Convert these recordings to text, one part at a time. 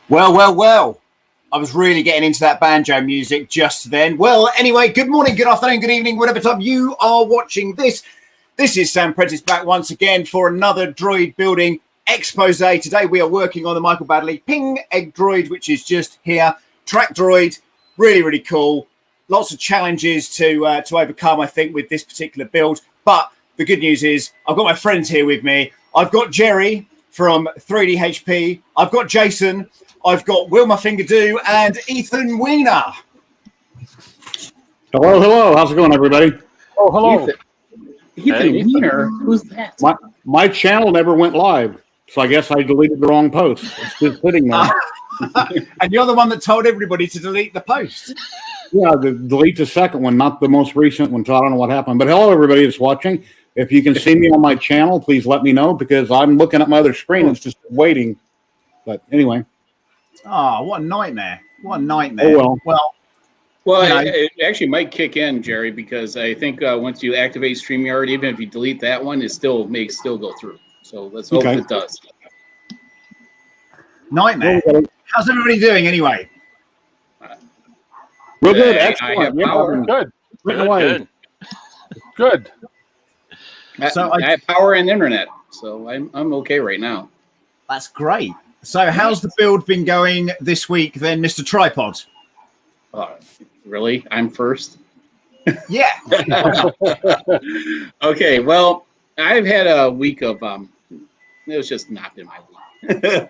Well. I was really getting into that banjo music just then. Well, anyway, good morning, good afternoon, good evening, whatever time you are watching this. This is Sam Prentice back once again for another Droid building expose. Today we are working on the Michael Baddeley Ping Egg Droid, which is just here. Track Droid, really cool. Lots of challenges to overcome, I think, with this particular build. But the good news is I've got my friends here with me. I've got Jerry from 3DHP. I've got Jason. I've got Wilma Fingerdo and Ethan Wiener. Hello. How's it going, everybody? Oh, hello. Ethan Wiener? Who's that? My channel never went live, so I guess I deleted the wrong post. It's just sitting there. And you're the one that told everybody to delete the post. Yeah, delete the second one, not the most recent one, so I don't know what happened. But hello, everybody that's watching. If you can see me on my channel, please let me know, because I'm looking at my other screen. It's just waiting. But anyway. Oh, what a nightmare. What a nightmare. Oh, well, it actually might kick in, Jerry, because I think once you activate StreamYard, even if you delete that one, it still may go through. So let's hope it does. Nightmare. How's everybody doing anyway? Real good. Excellent. I have power. Good. So I have power and internet, so I'm okay right now. That's great. So how's the build been going this week then, Mr. Tripod? Really? I'm first? Yeah. Okay, well, I've had a week of, it was just not been my week.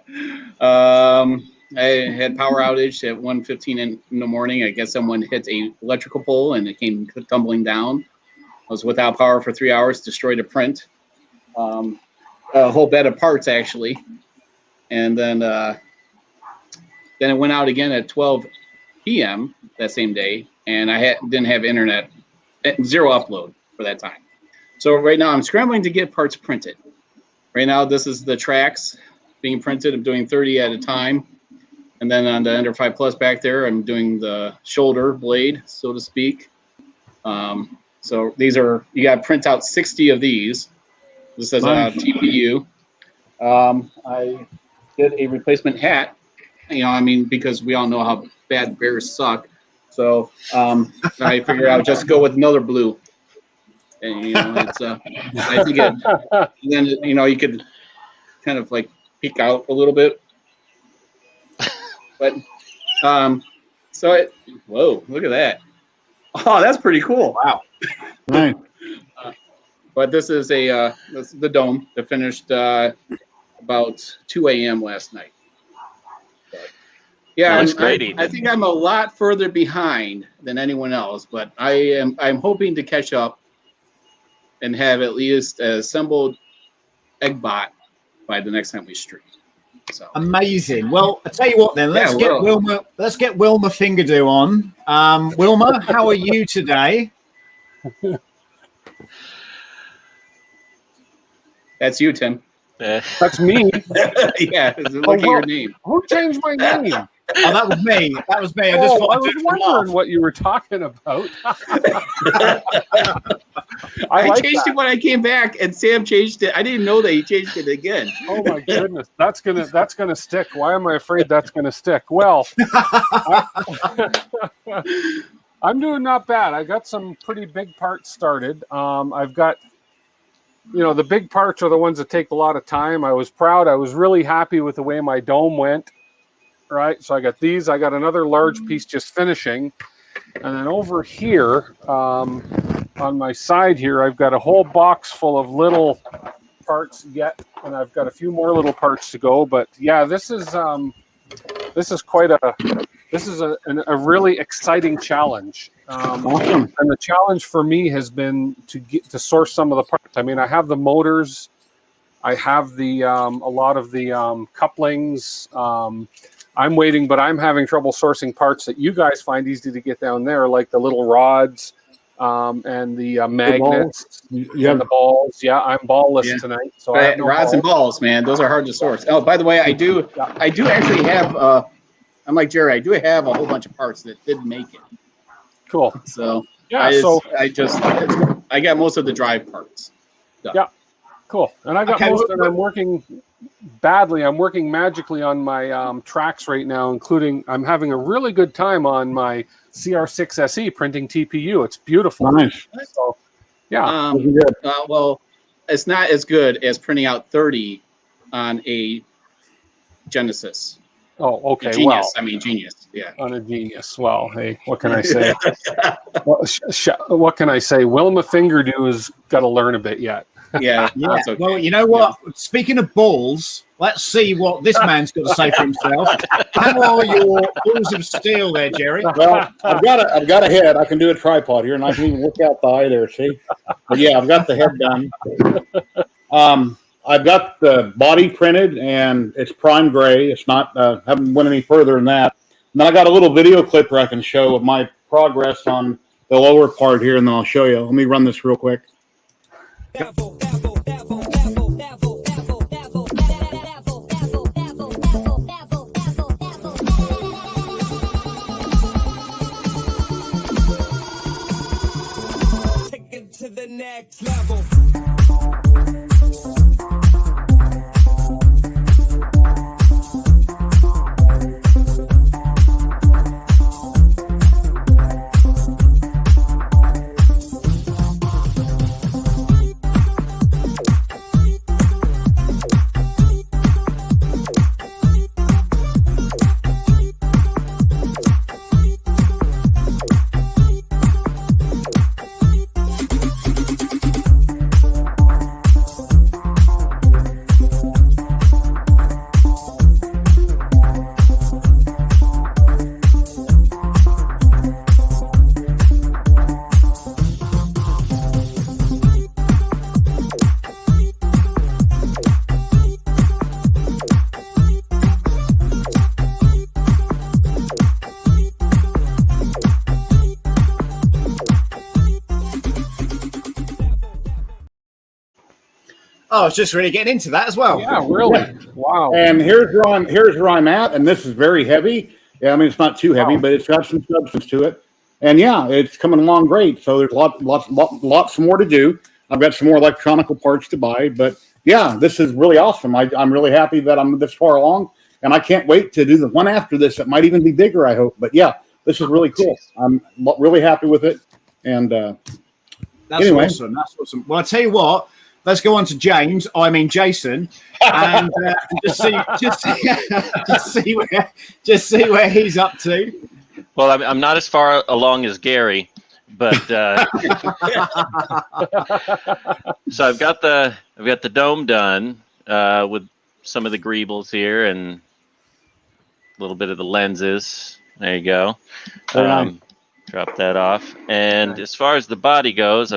I had power outage at 1:15 in the morning. I guess someone hit a electrical pole and it came tumbling down. I was without power for 3 hours, destroyed a print. A whole bed of parts, actually. And then it went out again at 12 p.m. that same day, and I didn't have internet, zero upload for that time. So right now I'm scrambling to get parts printed. Right now this is the tracks being printed. I'm doing 30 at a time, and then on the Ender 5 Plus back there, I'm doing the shoulder blade, so to speak. So these are, you got to print out 60 of these. This is a TPU. I did a replacement hat, because we all know how bad bears suck. So I figured I would just go with another blue. And it's I think and then you could kind of like peek out a little bit. But whoa, look at that. Oh, that's pretty cool. Wow. Right. But this is this is the dome that finished about 2 a.m. last night. But, yeah, I think I'm a lot further behind than anyone else, but I'm hoping to catch up and have at least an assembled EggBot by the next time we stream. So amazing. Well, I tell you what, then let's get Wilma Fingerdo on. Wilma, how are you today? That's you, Tim. That's me. Yeah, look at your name. Who changed my name? Oh, that was me. I just I was wondering what you were talking about. I changed it when I came back, and Sam changed it. I didn't know that he changed it again. Oh my goodness, that's gonna stick. Why am I afraid that's gonna stick? Well, I'm doing not bad. I got some pretty big parts started. I've got. The big parts are the ones that take a lot of time. I was proud. I was really happy with the way my dome went. Right. So I got these. I got another large piece just finishing. And then over here, on my side here, I've got a whole box full of little parts yet. And I've got a few more little parts to go. But yeah, this is quite a really exciting challenge. Awesome. And the challenge for me has been to source some of the parts. I mean, I have the motors, I have the a lot of the couplings. I'm waiting, but I'm having trouble sourcing parts that you guys find easy to get down there, like the little rods and the magnets. And the balls. Yeah, I'm ballless tonight. So I have no rods and balls, man, those are hard to source. Oh, by the way, I do actually have. I'm like Jerry. I do have a whole bunch of parts that didn't make it. Cool. So yeah, I got most of the drive parts. Yeah, cool. And I got most, and I'm working Baddeley. I'm working magically on my tracks right now, including I'm having a really good time on my CR6 SE printing TPU. It's beautiful. Nice. So, yeah. Well, it's not as good as printing out 30 on a Genesis. Oh, okay. Genius. Genius. Yeah. On a Genius. Well, hey, what can I say? What can I say? Wilma Fingerdo's got to learn a bit yet. Yeah. Okay. Well, you know what? Yeah. Speaking of balls, let's see what this man's got to say for himself. How are your balls of steel there, Jerry? Well, I've got a head. I can do a tripod here, and I can even look out the eye there. See? But yeah, I've got the head done. I've got the body printed, and it's prime gray. It's not haven't went any further than that. And then I got a little video clip where I can show my progress on the lower part here, and then I'll show you. Let me run this real quick. Take it to the next level. Oh, I was just really getting into that as well. Yeah, really. Wow. And here's where I'm at, and this is very heavy. Yeah, I mean it's not too heavy, but it's got some substance to it. And yeah, it's coming along great. So there's lots more to do. I've got some more electronical parts to buy, but yeah, this is really awesome. I'm really happy that I'm this far along, and I can't wait to do the one after this. It might even be bigger, I hope. But yeah, this is really cool. I'm really happy with it. And that's awesome. That's awesome. Well, I tell you what. Let's go on to James. I mean Jason, and just see where he's up to. Well, I'm not as far along as Gary, but so I've got the dome done with some of the greebles here and a little bit of the lenses. There you go. Drop that off. And as far as the body goes,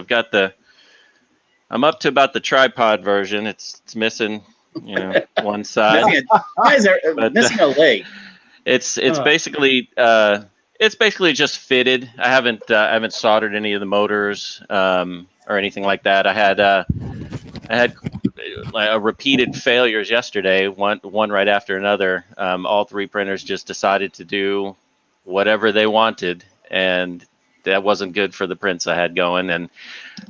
I'm up to about the tripod version. It's missing, one side. Missing a leg. It's basically just fitted. I haven't soldered any of the motors or anything like that. I had a repeated failures yesterday, one right after another. All three printers just decided to do whatever they wanted, and that wasn't good for the prints I had going. And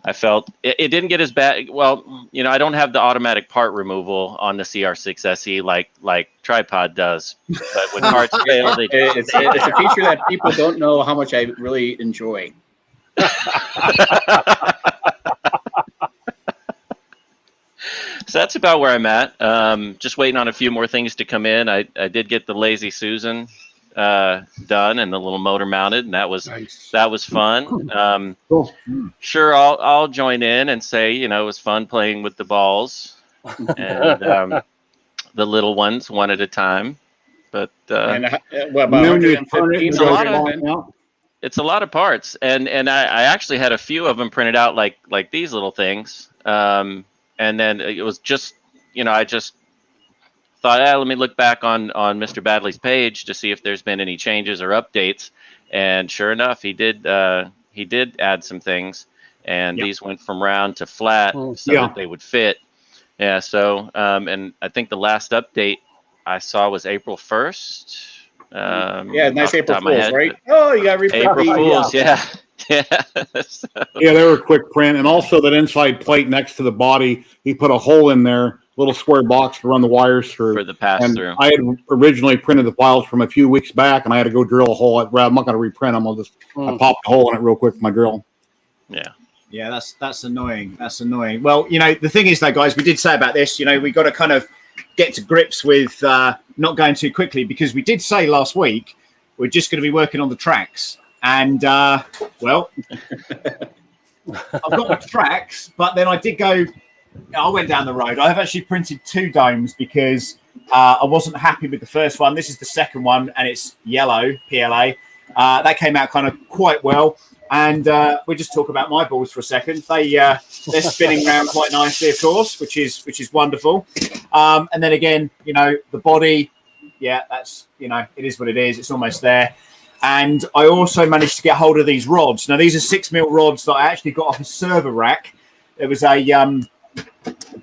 I felt it didn't get as bad. Well, I don't have the automatic part removal on the CR6 SE like Tripod does. But when parts fail, it's a feature that people don't know how much I really enjoy. So that's about where I'm at. Just waiting on a few more things to come in. I did get the Lazy Susan done and the little motor mounted, and that was nice. That was fun. Cool. Sure, I'll join in and say it was fun playing with the balls and the little ones one at a time. But it's a lot of parts, and I actually had a few of them printed out like these little things, and then it was just I just thought, let me look back on Mr. Baddeley's page to see if there's been any changes or updates. And sure enough, he did add some things, and these went from round to flat so that they would fit. Yeah. So, and I think the last update I saw was April 1st. Nice April Fools, right? Oh, you got April Fools. Yeah. Yeah, they were quick print, and also that inside plate next to the body, he put a hole in there little square box to run the wires through. For the pass-through. I had originally printed the files from a few weeks back, and I had to go drill a hole. I'm not going to reprint them. I popped a hole in it real quick with my drill. Yeah. Yeah, that's annoying. That's annoying. Well, the thing is, though, guys, we did say about this, we got to kind of get to grips with not going too quickly, because we did say last week we're just going to be working on the tracks. And, well, I've got my tracks, but then I went down the road. I've actually printed 2 domes because I wasn't happy with the first one. This is the second one, and it's yellow, PLA. That came out kind of quite well. And we'll just talk about my balls for a second. They're spinning around quite nicely, of course, which is wonderful. And then again, the body, yeah, that's, it is what it is. It's almost there. And I also managed to get hold of these rods. Now, these are 6mm rods that I actually got off a server rack. There was a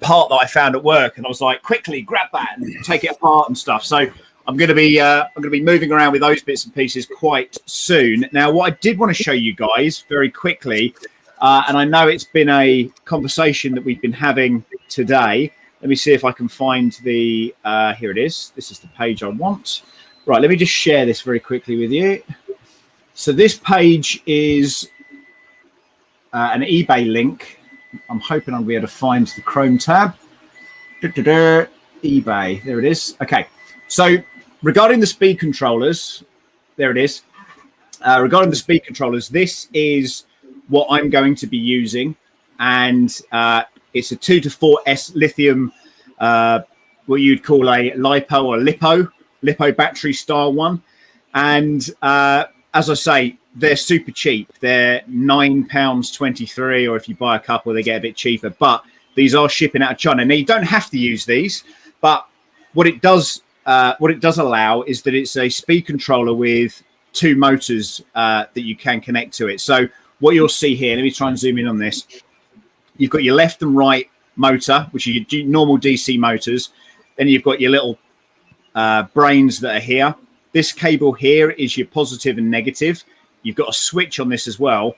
part that I found at work, and I was like, quickly grab that and take it apart and stuff. So I'm going to be moving around with those bits and pieces quite soon. Now, what I did want to show you guys very quickly, and I know it's been a conversation that we've been having today. Let me see if I can find the here it is. This is the page I want. Right, let me just share this very quickly with you. So this page is an eBay link. I'm hoping I'll be able to find the Chrome tab. eBay, there it is. Okay, so regarding the speed controllers, there it is. Regarding the speed controllers, this is what I'm going to be using, and it's a 2 to 4S lithium, what you'd call a Lipo or Lipo Battery style one. And as I say, they're super cheap. They're £9.23, or if you buy a couple, they get a bit cheaper. But these are shipping out of China. Now, you don't have to use these, but what it does allow is that it's a speed controller with 2 motors that you can connect to it. So what you'll see here, let me try and zoom in on this. You've got your left and right motor, which are your normal DC motors. Then you've got your little brains that are here. This cable here is your positive and negative. You've got a switch on this as well.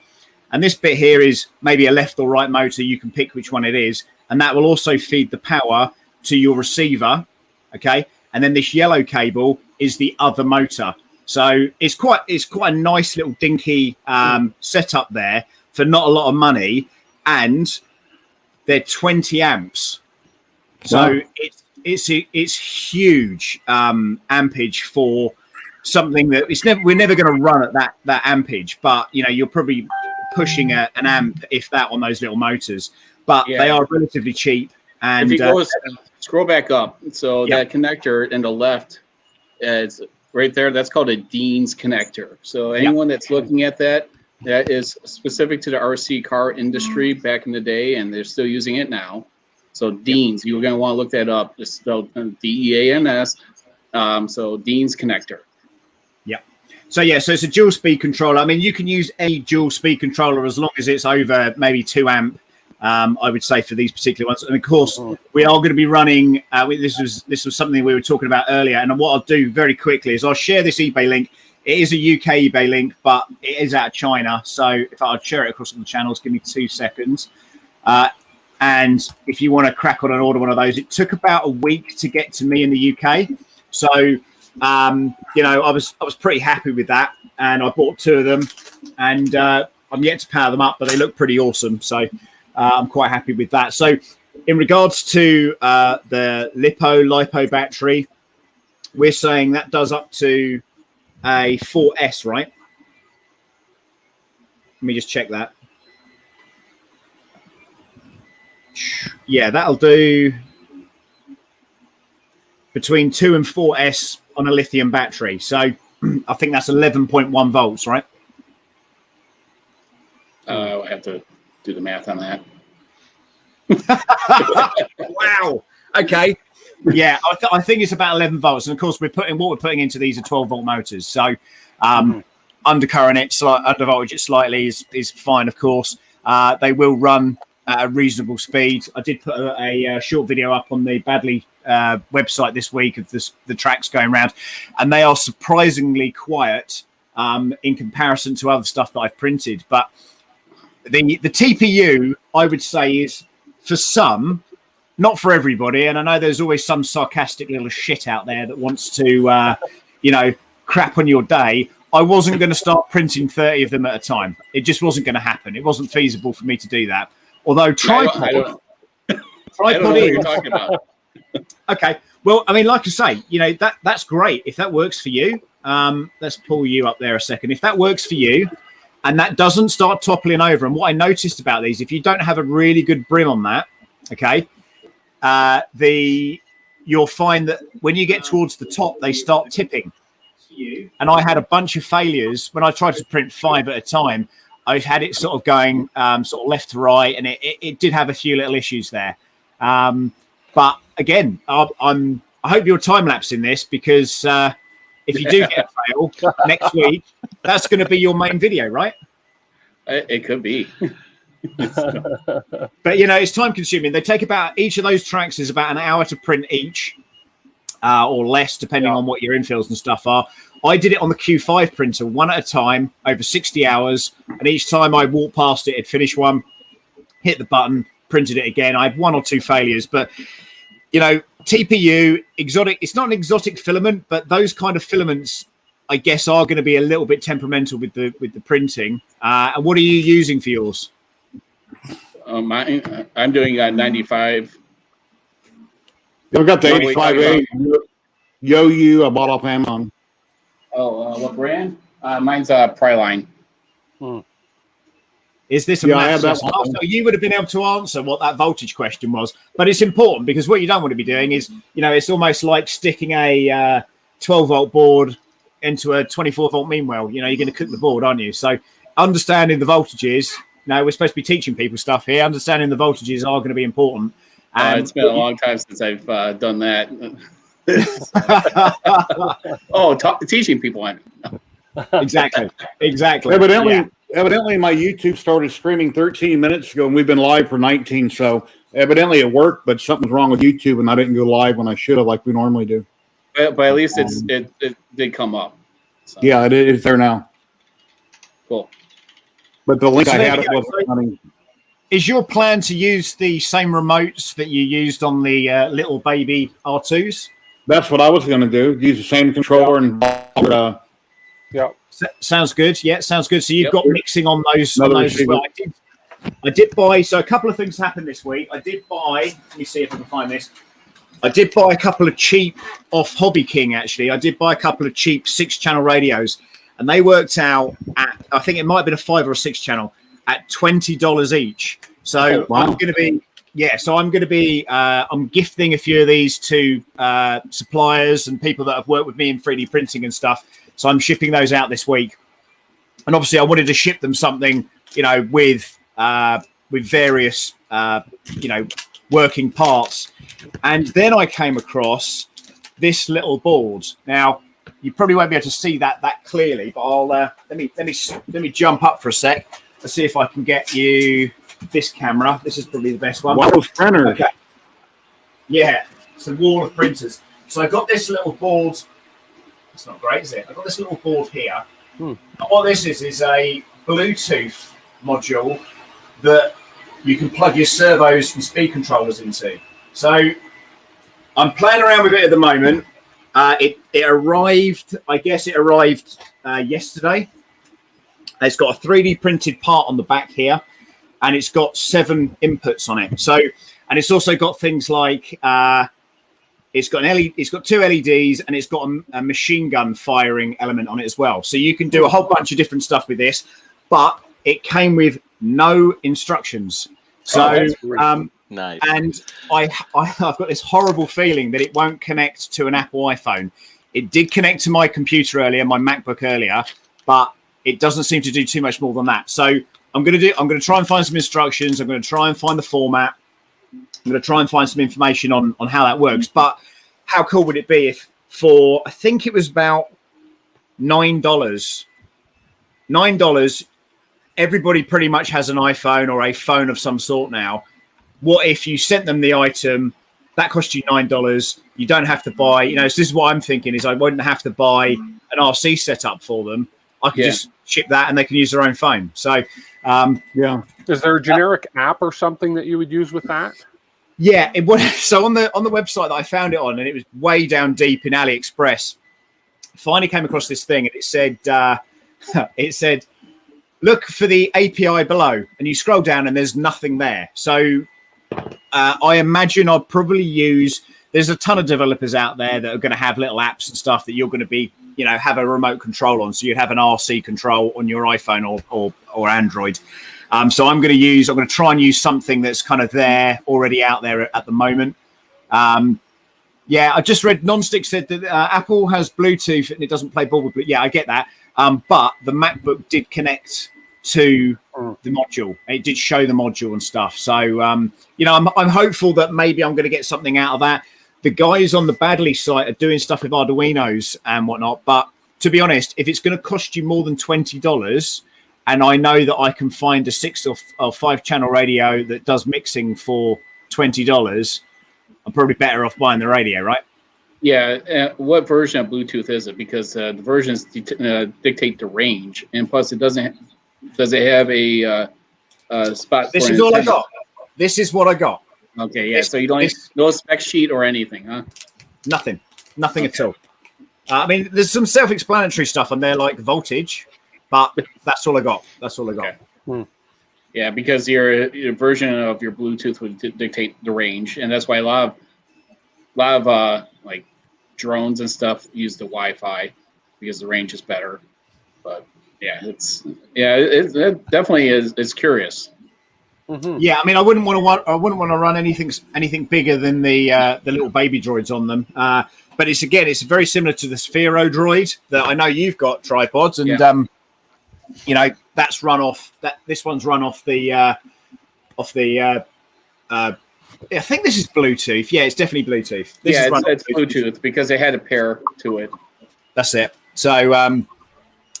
And this bit here is maybe a left or right motor. You can pick which one it is. And that will also feed the power to your receiver. Okay. And then this yellow cable is the other motor. So it's quite a nice little dinky setup there for not a lot of money. And they're 20 amps. So it's huge ampage for something that we're never going to run at that ampage, but you're probably pushing an amp if that on those little motors, but they are relatively cheap. And if you go scroll back up, so that connector in the left, it's right there. That's called a Dean's connector. So anyone that's looking at that is specific to the RC car industry back in the day, and they're still using it now. So Dean's, you're going to want to look that up. It's spelled DEANS. So Dean's connector. So so it's a dual speed controller. I mean, you can use any dual speed controller as long as it's over maybe 2 amp. I would say for these particular ones, and of course we are going to be running. This was something we were talking about earlier, and what I'll do very quickly is I'll share this eBay link. It is a UK eBay link, but it is out of China. So if I'll share it across all the channels, give me 2 seconds. And if you want to crack on and order one of those, it took about a week to get to me in the UK. So I was pretty happy with that, and I bought 2 of them, and I'm yet to power them up, but they look pretty awesome. So I'm quite happy with that. So in regards to the Lipo battery, we're saying that does up to a 4S, right? Let me just check that. Yeah, that'll do between 2 and 4S on a lithium battery. So I think that's 11.1 volts, right? I have to do the math on that. Wow. Okay. Yeah, I think it's about 11 volts. And of course, what we're putting into these are 12-volt motors. So undercurrent it, undervoltage it slightly is fine, of course. They will run at a reasonable speed. I did put a short video up on the Baddeley website this week of the tracks going around, and they are surprisingly quiet in comparison to other stuff that I've printed. But the TPU, I would say, is for some not for everybody. And I know there's always some sarcastic little shit out there that wants to, you know, crap on your day. I wasn't going to start printing 30 of them at a time. It just wasn't going to happen. It wasn't feasible for me to do that. Although tripod, I don't know what you're talking about. Okay. Well, I mean, like I say, you know, that's great. If that works for you, let's pull you up there a second. If that works for you and that doesn't start toppling over, and what I noticed about these, if you don't have a really good brim on that, okay, you'll find that when you get towards the top, they start tipping. And I had a bunch of failures when I tried to print 5 at a time. I had it sort of going sort of left to right, and it did have a few little issues there. But again, I hope you're time lapsing this, because if you do get a fail next week, that's going to be your main video, right? It could be. But you know, it's time consuming. They take about, each of those tracks is about an hour to print each, or less, depending on what your infills and stuff are. I did it on the Q5 printer, one at a time, over 60 hours. And each time I walked past it, it'd finish one, hit the button, printed it again. I had 1 or 2 failures, but you know, TPU, exotic, it's not an exotic filament, but those kind of filaments, I guess, are going to be a little bit temperamental with the printing. And what are you using for yours? I'm doing 95. I've got the 85A Yo-Yu I bought off Amazon. Oh, what brand? Mine's Pryline. Is this a I have that one. So you would have been able to answer what that voltage question was, but it's important, because what you don't want to be doing is, you know, it's almost like sticking a 12-volt board into a 24-volt mean well. You know, you're going to cook the board, aren't you? So understanding the voltages, no, we're supposed to be teaching people stuff here. Understanding the voltages are going to be important. And it's been a long time since I've done that. Teaching people. Exactly. Evidently, my YouTube started streaming 13 minutes ago, and we've been live for 19. So evidently it worked, but something's wrong with YouTube, and I didn't go live when I should have, like we normally do. But at least it did come up. So. Yeah, it's there now. Cool. But the link I had it wasn't running. Is your plan to use the same remotes that you used on the little baby R2s? That's what I was going to do. Use the same controller and. Yeah. Sounds good. Yeah, sounds good. So you've got mixing on those as well. I did buy. So a couple of things happened this week. I did buy. Let me see if I can find this. I did buy a couple of cheap off Hobby King. Actually, I did buy a couple of cheap 6-channel radios, and they worked out at, I think it might have been a 5 or a 6-channel, at $20 each. So I'm going to be. Yeah, so I'm going to be. I'm gifting a few of these to suppliers and people that have worked with me in 3D printing and stuff. So I'm shipping those out this week, and obviously I wanted to ship them something, you know, with various, you know, working parts. And then I came across this little board. Now you probably won't be able to see that clearly, but I'll let me jump up for a sec. Let's see if I can get you this camera. This is probably the best one. Wall of printers. Okay. Yeah, it's a wall of printers. So I got this little board. It's not great, is it? I've got this little board here. And what this is a Bluetooth module that you can plug your servos and speed controllers into. So I'm playing around with it at the moment. It arrived, I guess it arrived yesterday. It's got a 3D printed part on the back here, and it's got 7 inputs on it. So, and it's also got things like it's got an LED, it's got 2 LEDs, and it's got a machine gun firing element on it as well. So you can do a whole bunch of different stuff with this, but it came with no instructions. So, nice. And I've got this horrible feeling that it won't connect to an Apple iPhone. It did connect to my computer earlier, my MacBook earlier, but it doesn't seem to do too much more than that. So I'm going to try and find some instructions. I'm going to try and find the format. I'm going to try and find some information on how that works. But how cool would it be if for, I think it was about $9, everybody pretty much has an iPhone or a phone of some sort now. What if you sent them the item, that cost you $9, you don't have to buy, you know, so this is what I'm thinking is I wouldn't have to buy an RC setup for them. I could just ship that and they can use their own phone. So, Is there a generic app or something that you would use with that? Yeah, it was. So on the website that I found it on, and it was way down deep in AliExpress. Finally came across this thing, and it said, look for the API below, and you scroll down, and there's nothing there. So I imagine I'll probably use. There's a ton of developers out there that are going to have little apps and stuff that you're going to be, have a remote control on. So you'd have an RC control on your iPhone or Android. So I'm going to try and use something that's kind of there already out there at the moment. Yeah, I just read Nonstick said that Apple has Bluetooth and it doesn't play ball with Bluetooth. Yeah, I get that. But the MacBook did connect to the module. It did show the module and stuff. So, I'm hopeful that maybe I'm going to get something out of that. The guys on the Baddeley site are doing stuff with Arduinos and whatnot. But to be honest, if it's going to cost you more than $20, and I know that I can find a 6 or 5 channel radio that does mixing for $20, I'm probably better off buying the radio, right? Yeah. What version of Bluetooth is it? Because the versions dictate the range, and plus it doesn't. Does it have a spot? This is all I got. This is what I got. Okay. Yeah. So you don't no spec sheet or anything, huh? Nothing at all. I mean, there's some self-explanatory stuff on there, like voltage, but that's all I got. Okay. Yeah, because your version of your Bluetooth would dictate the range, and that's why a lot of like drones and stuff use the Wi-Fi because the range is better. But yeah, it definitely is. It's curious. Mm-hmm. Yeah, I mean, I wouldn't want to run anything bigger than the little baby droids on them. But it's very similar to the Sphero droid that I know you've got tripods, and that's run off. This one's run off the I think this is Bluetooth. Yeah, it's definitely Bluetooth. It's Bluetooth because they had a pair to it. That's it. So, and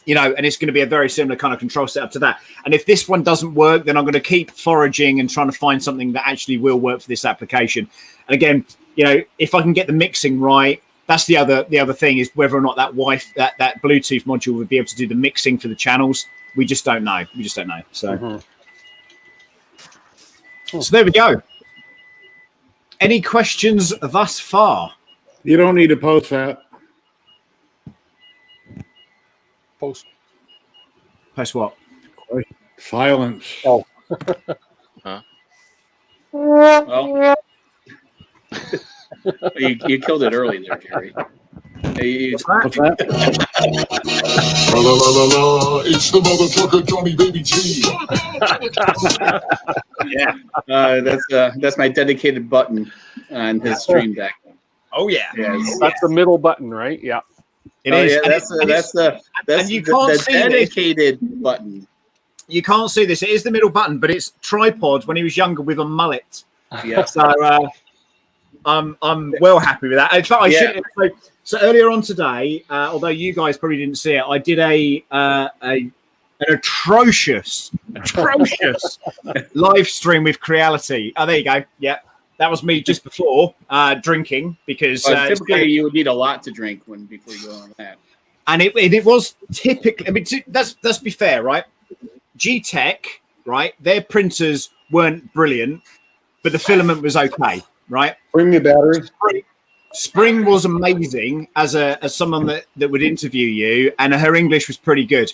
it's going to be a very similar kind of control setup to that. And if this one doesn't work, then I'm going to keep foraging and trying to find something that actually will work for this application. And again, if I can get the mixing right, that's the other thing is whether or not that Bluetooth module would be able to do the mixing for the channels. We just don't know. So, So there we go. Any questions thus far? You don't need to post that. Post what? Silence. Oh. Huh? Well, you killed it early there, Jerry. What's that? La la la la la! It's the mother trucker Johnny Baby G. Yeah, that's my dedicated button on his stream deck. Oh yeah, That's the middle button, right? Yeah, it is. Yeah, that's the dedicated button. You can't see this. It is the middle button, but it's tripod when he was younger with a mullet. Yeah. So I'm well happy with that. In fact, I should. So earlier on today, although you guys probably didn't see it, I did an atrocious live stream with Creality. Oh, there you go. Yeah, that was me just before drinking because typically you would need a lot to drink before you go on that. And it was typically. I mean, let's be fair, right? G-Tech, right? Their printers weren't brilliant, but the filament was okay, right? Bring me a battery. Spring was amazing as someone that would interview you, and her English was pretty good.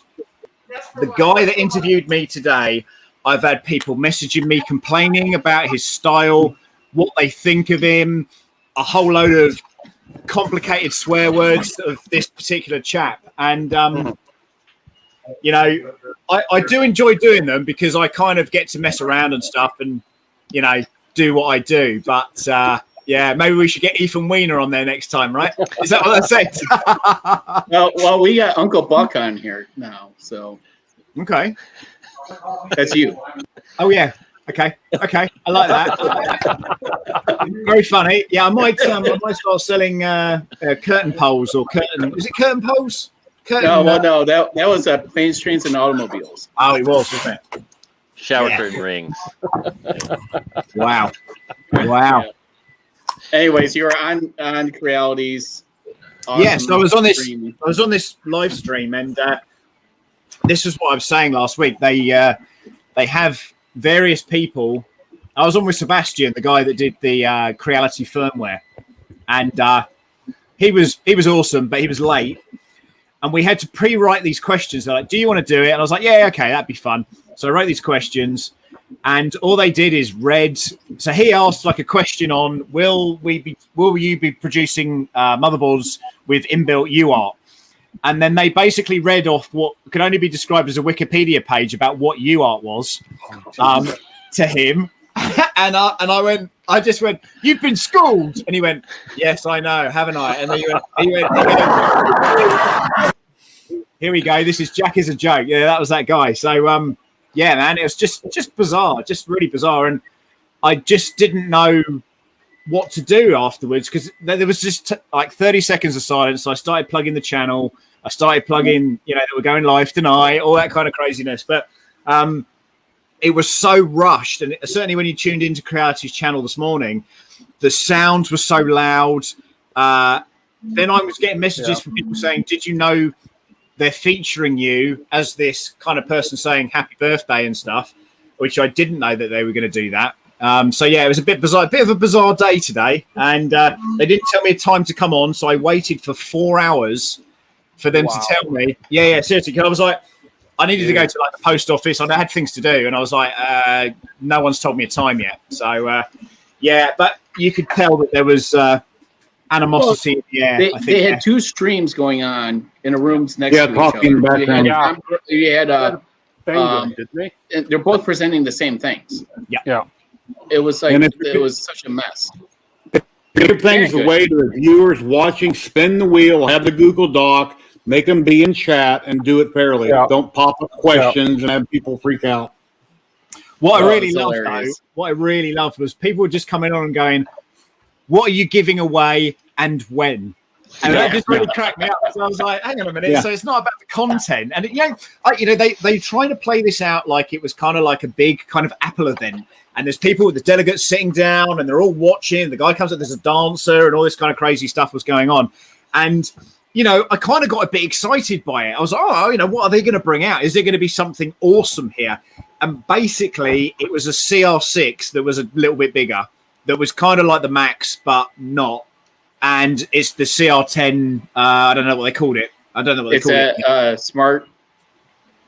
The guy that interviewed me today, I've had people messaging me complaining about his style, what they think of him, a whole load of complicated swear words of this particular chap. And, I do enjoy doing them because I kind of get to mess around and stuff and, do what I do. But, yeah, maybe we should get Ethan Weiner on there next time, right? Is that what I said? Well, we got Uncle Buck on here now, so Okay. That's you. Oh yeah. Okay. I like that. Very funny. Yeah, I might start selling curtain poles or curtain. Is it curtain poles? No. That was planes, trains, and automobiles. Oh, it was, wasn't it? Shower curtain rings. Wow. Yeah. Anyways, you were on Creality's. Yes, I was on this. Stream. I was on this live stream, and this is what I was saying last week. They have various people I was on with Sebastian, the guy that did the Creality firmware, and he was awesome, but he was late, and we had to pre-write these questions. They're like, "Do you want to do it?" And I was like, "Yeah, okay, that'd be fun." So I wrote these questions, and all they did is read. So he asked like a question on, "Will you be producing motherboards with inbuilt UART?" And then they basically read off what could only be described as a Wikipedia page about what UART was to him. And I just went, "You've been schooled." And he went, "Yes, I know, haven't I?" And then he went, "Here we go. This is Jack is a joke." Yeah, that was that guy. So, yeah, man, it was just bizarre, just really bizarre. And I just didn't know what to do afterwards because there was just like 30 seconds of silence. So I started plugging the channel. I started plugging, that we're going live tonight, all that kind of craziness. But it was so rushed. And certainly when you tuned into Creality's channel this morning, the sounds were so loud. Then I was getting messages from people saying, "Did you know they're featuring you as this kind of person saying happy birthday and stuff," which I didn't know that they were going to do that. So yeah, it was a bit of a bizarre day today, and they didn't tell me a time to come on, so I waited for 4 hours for them to tell me. Yeah, seriously, because I was like, I needed to go to like the post office, and I had things to do, and I was like, no one's told me a time yet. So yeah, but you could tell that there was animosity. They had two streams going on in a rooms next to each talking other. background. You had didn't they? they're both presenting the same things. Yeah. It was like it was such a mess. Give things away to the viewers watching. Spin the wheel. Have the Google Doc. Make them be in chat and do it fairly. Yeah. Don't pop up questions and have people freak out. What I really loved was people would just come in on and going, "What are you giving away and when?" And that just really cracked me up. So I was like, "Hang on a minute." So it's not about the content, and they try to play this out like it was kind of like a big kind of Apple event, and there's people with the delegates sitting down, and they're all watching. The guy comes up, there's a dancer, and all this kind of crazy stuff was going on, and I kind of got a bit excited by it. I was like, what are they going to bring out? Is there going to be something awesome here? And basically, it was a CR6 that was a little bit bigger, that was kind of like the Max, but not. And it's the CR10. I don't know what they called it. It's a smart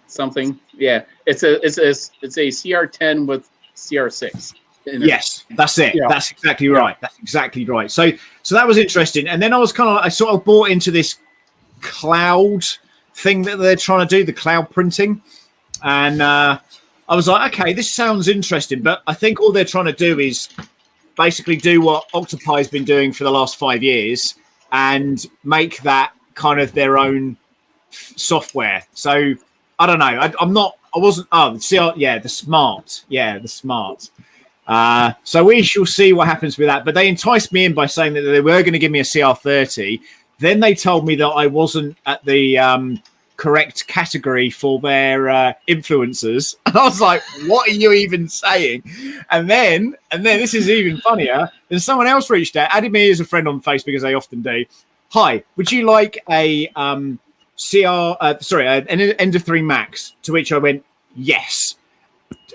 something. Yeah, it's a CR10 with CR6. Yes, that's it. Yeah. That's exactly right. That's exactly right. So that was interesting. And then I was I sort of bought into this cloud thing that they're trying to do, the cloud printing. And I was like, okay, this sounds interesting. But I think all they're trying to do is basically do what Octopi has been doing for the last 5 years and make that kind of their own software. So I don't know. The smart. Yeah, the smart. So we shall see what happens with that. But they enticed me in by saying that they were going to give me a CR30. Then they told me that I wasn't at the correct category for their influencers. And I was like, what are you even saying? And then this is even funnier. Then someone else reached out, added me as a friend on Facebook, as they often do. "Hi, would you like a an Ender 3 Max?" To which I went, "Yes."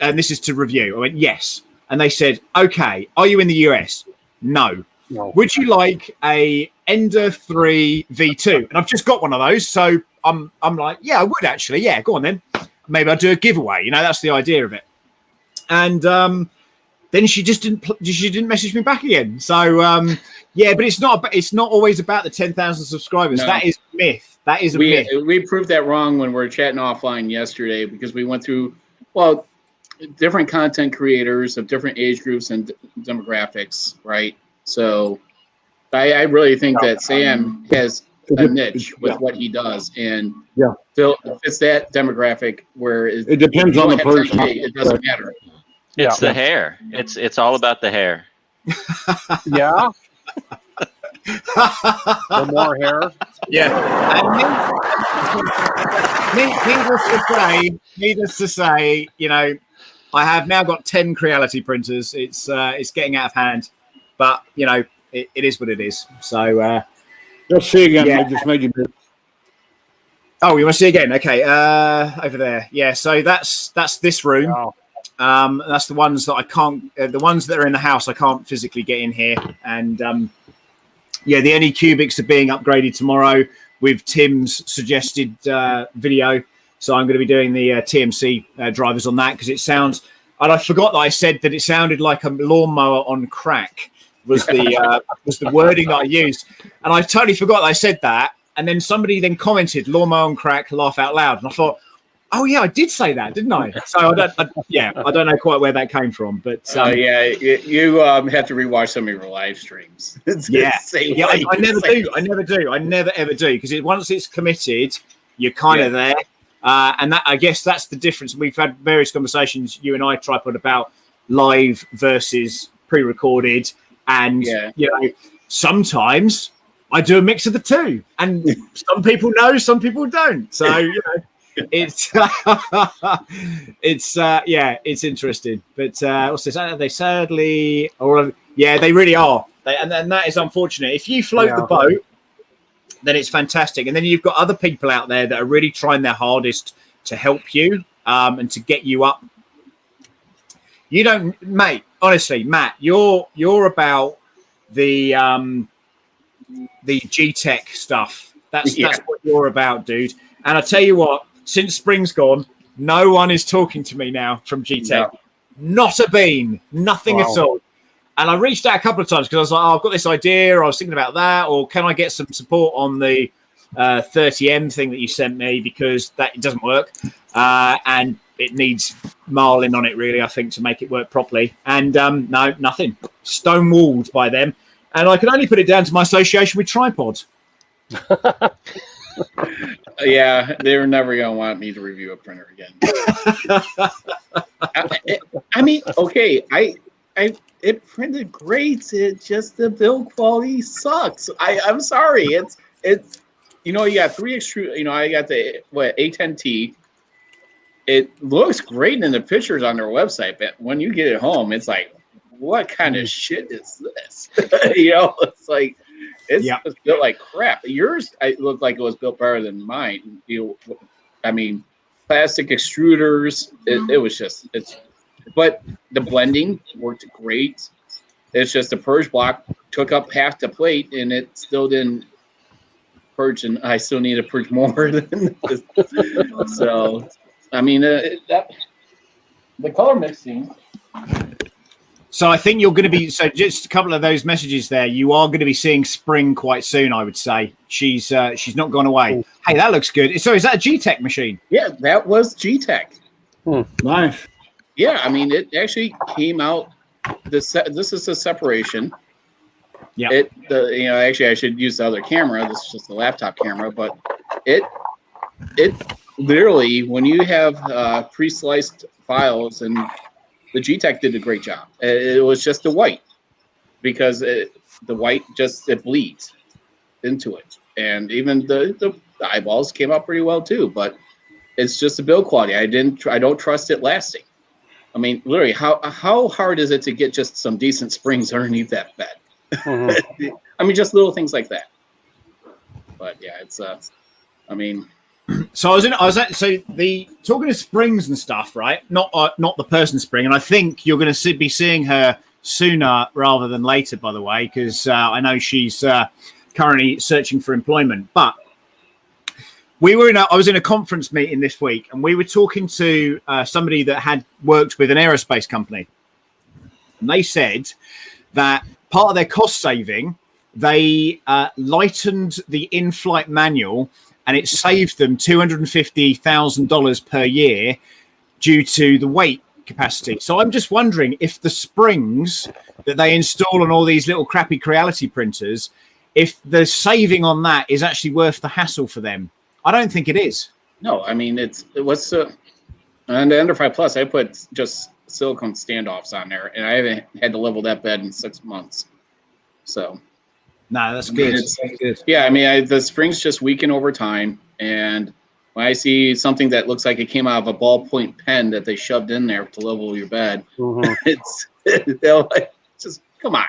And this is to review. I went, "Yes." And they said, "Okay, are you in the US?" No. "Would you like a Ender 3 V2?" And I've just got one of those, so I'm like, "Yeah, I would actually. Yeah, go on then. Maybe I'll do a giveaway. That's the idea of it." And then she just didn't message me back again. So yeah, but it's not always about the 10,000 subscribers. No. That is a myth. That is a myth. We proved that wrong when we were chatting offline yesterday because we went through different content creators of different age groups and demographics, right? So I really think that Sam has a niche with what he does, and Phil fits that demographic where it depends on the person. It doesn't matter. It's the hair. It's all about the hair. Yeah. The more hair. Yeah. And needless to say, I have now got 10 Creality printers. It's getting out of hand, but it is what it is. So let's see again. I just made you. Oh, you want to see again? Okay, over there. Yeah. So that's this room. Wow. That's the ones that I can't. The ones that are in the house, I can't physically get in here. And yeah, the Anycubics are being upgraded tomorrow with Tim's suggested video. So I'm going to be doing the TMC drivers on that because it sounds. And I forgot that I said that it sounded like a lawnmower on crack was the wording that I used, and I totally forgot that I said that. And then somebody then commented "lawnmower on crack, laugh out loud," and I thought, "Oh yeah, I did say that, didn't I?" So I don't know quite where that came from, but yeah, you have to rewatch some of your live streams. I never do because once it's committed, you're kind of there. And that, I guess that's the difference. We've had various conversations, you and I, Tripod, about live versus pre-recorded. And, you know, sometimes I do a mix of the two. And some people know, some people don't. So, you know, it's it's interesting. But what's this? Are they sadly, or yeah, they really are. And that is unfortunate. If you float the boat, then it's fantastic. And then you've got other people out there that are really trying their hardest to help you and to get you up. You don't, mate, honestly, Matt, you're about the G-Tech stuff. That's what you're about, dude. And I tell you what, since spring's gone, no one is talking to me now from G-Tech. No. Not a bean, nothing at all. And I reached out a couple of times because I was like, I've got this idea, or I was thinking about that, or can I get some support on the 30M thing that you sent me, because that it doesn't work. And it needs marling on it, really, I think, to make it work properly. And no, nothing. Stonewalled by them. And I can only put it down to my association with Tripod. Yeah, they're never going to want me to review a printer again. I mean, okay, it printed great. It just, the build quality sucks. I'm sorry. It's you know, you got 3 extrude. You know, I got the A10T. It looks great in the pictures on their website, but when you get it home, it's like, what kind of shit is this? You know, it's like it's built like crap. Yours, it looked like it was built better than mine. You know, I mean, plastic extruders. It was just but the blending worked great. It's just the purge block took up half the plate, and it still didn't purge, and I still need to purge more than this. So, I mean, the color mixing. So I think you're going to be, so just a couple of those messages there, you are going to be seeing Spring quite soon, I would say. She's not gone away. Ooh. Hey, that looks good. So is that a G-Tech machine? Yeah, that was G-Tech. Nice. Yeah, I mean, it actually came out. This is the separation. Yeah. You know, actually, I should use the other camera. This is just a laptop camera, but it literally, when you have pre-sliced files, and the G-Tech did a great job. It was just the white, because the white just bleeds into it, and even the eyeballs came out pretty well too. But it's just the build quality. I don't trust it lasting. I mean, literally, how hard is it to get just some decent springs underneath that bed? Mm-hmm. I mean, just little things like that. But yeah, it's I mean. So talking of springs and stuff, right? Not the person Spring, and I think you're going to be seeing her sooner rather than later, by the way, because I know she's currently searching for employment. But I was in a conference meeting this week, and we were talking to somebody that had worked with an aerospace company, and they said that part of their cost saving, they lightened the in-flight manual, and it saved them $250,000 per year due to the weight capacity. So I'm just wondering if the springs that they install on all these little crappy Creality printers, if the saving on that is actually worth the hassle for them. I don't think it is. No, I mean, on the Enterprise Plus, I put just silicone standoffs on there, and I haven't had to level that bed in 6 months. So. No, that's good. Good. Yeah, I mean, the springs just weaken over time, and when I see something that looks like it came out of a ballpoint pen that they shoved in there to level your bed, it's just come on.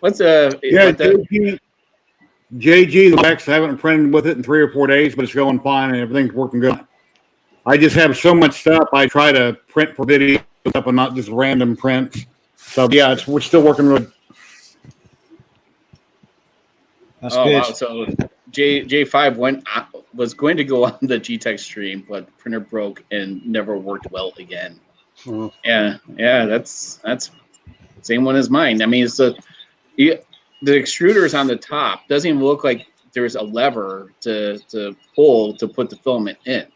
What's JG, the Lex, I haven't printed with it in 3 or 4 days, but it's going fine and everything's working good. I just have so much stuff. I try to print for videos up and not just random prints. So yeah, we're still working with. That's good. Wow. So J5 was going to go on the GTech stream, but the printer broke and never worked well again. Yeah, that's same one as mine. I mean, it's the extruder's on the top. Doesn't even look like there's a lever to pull to put the filament in.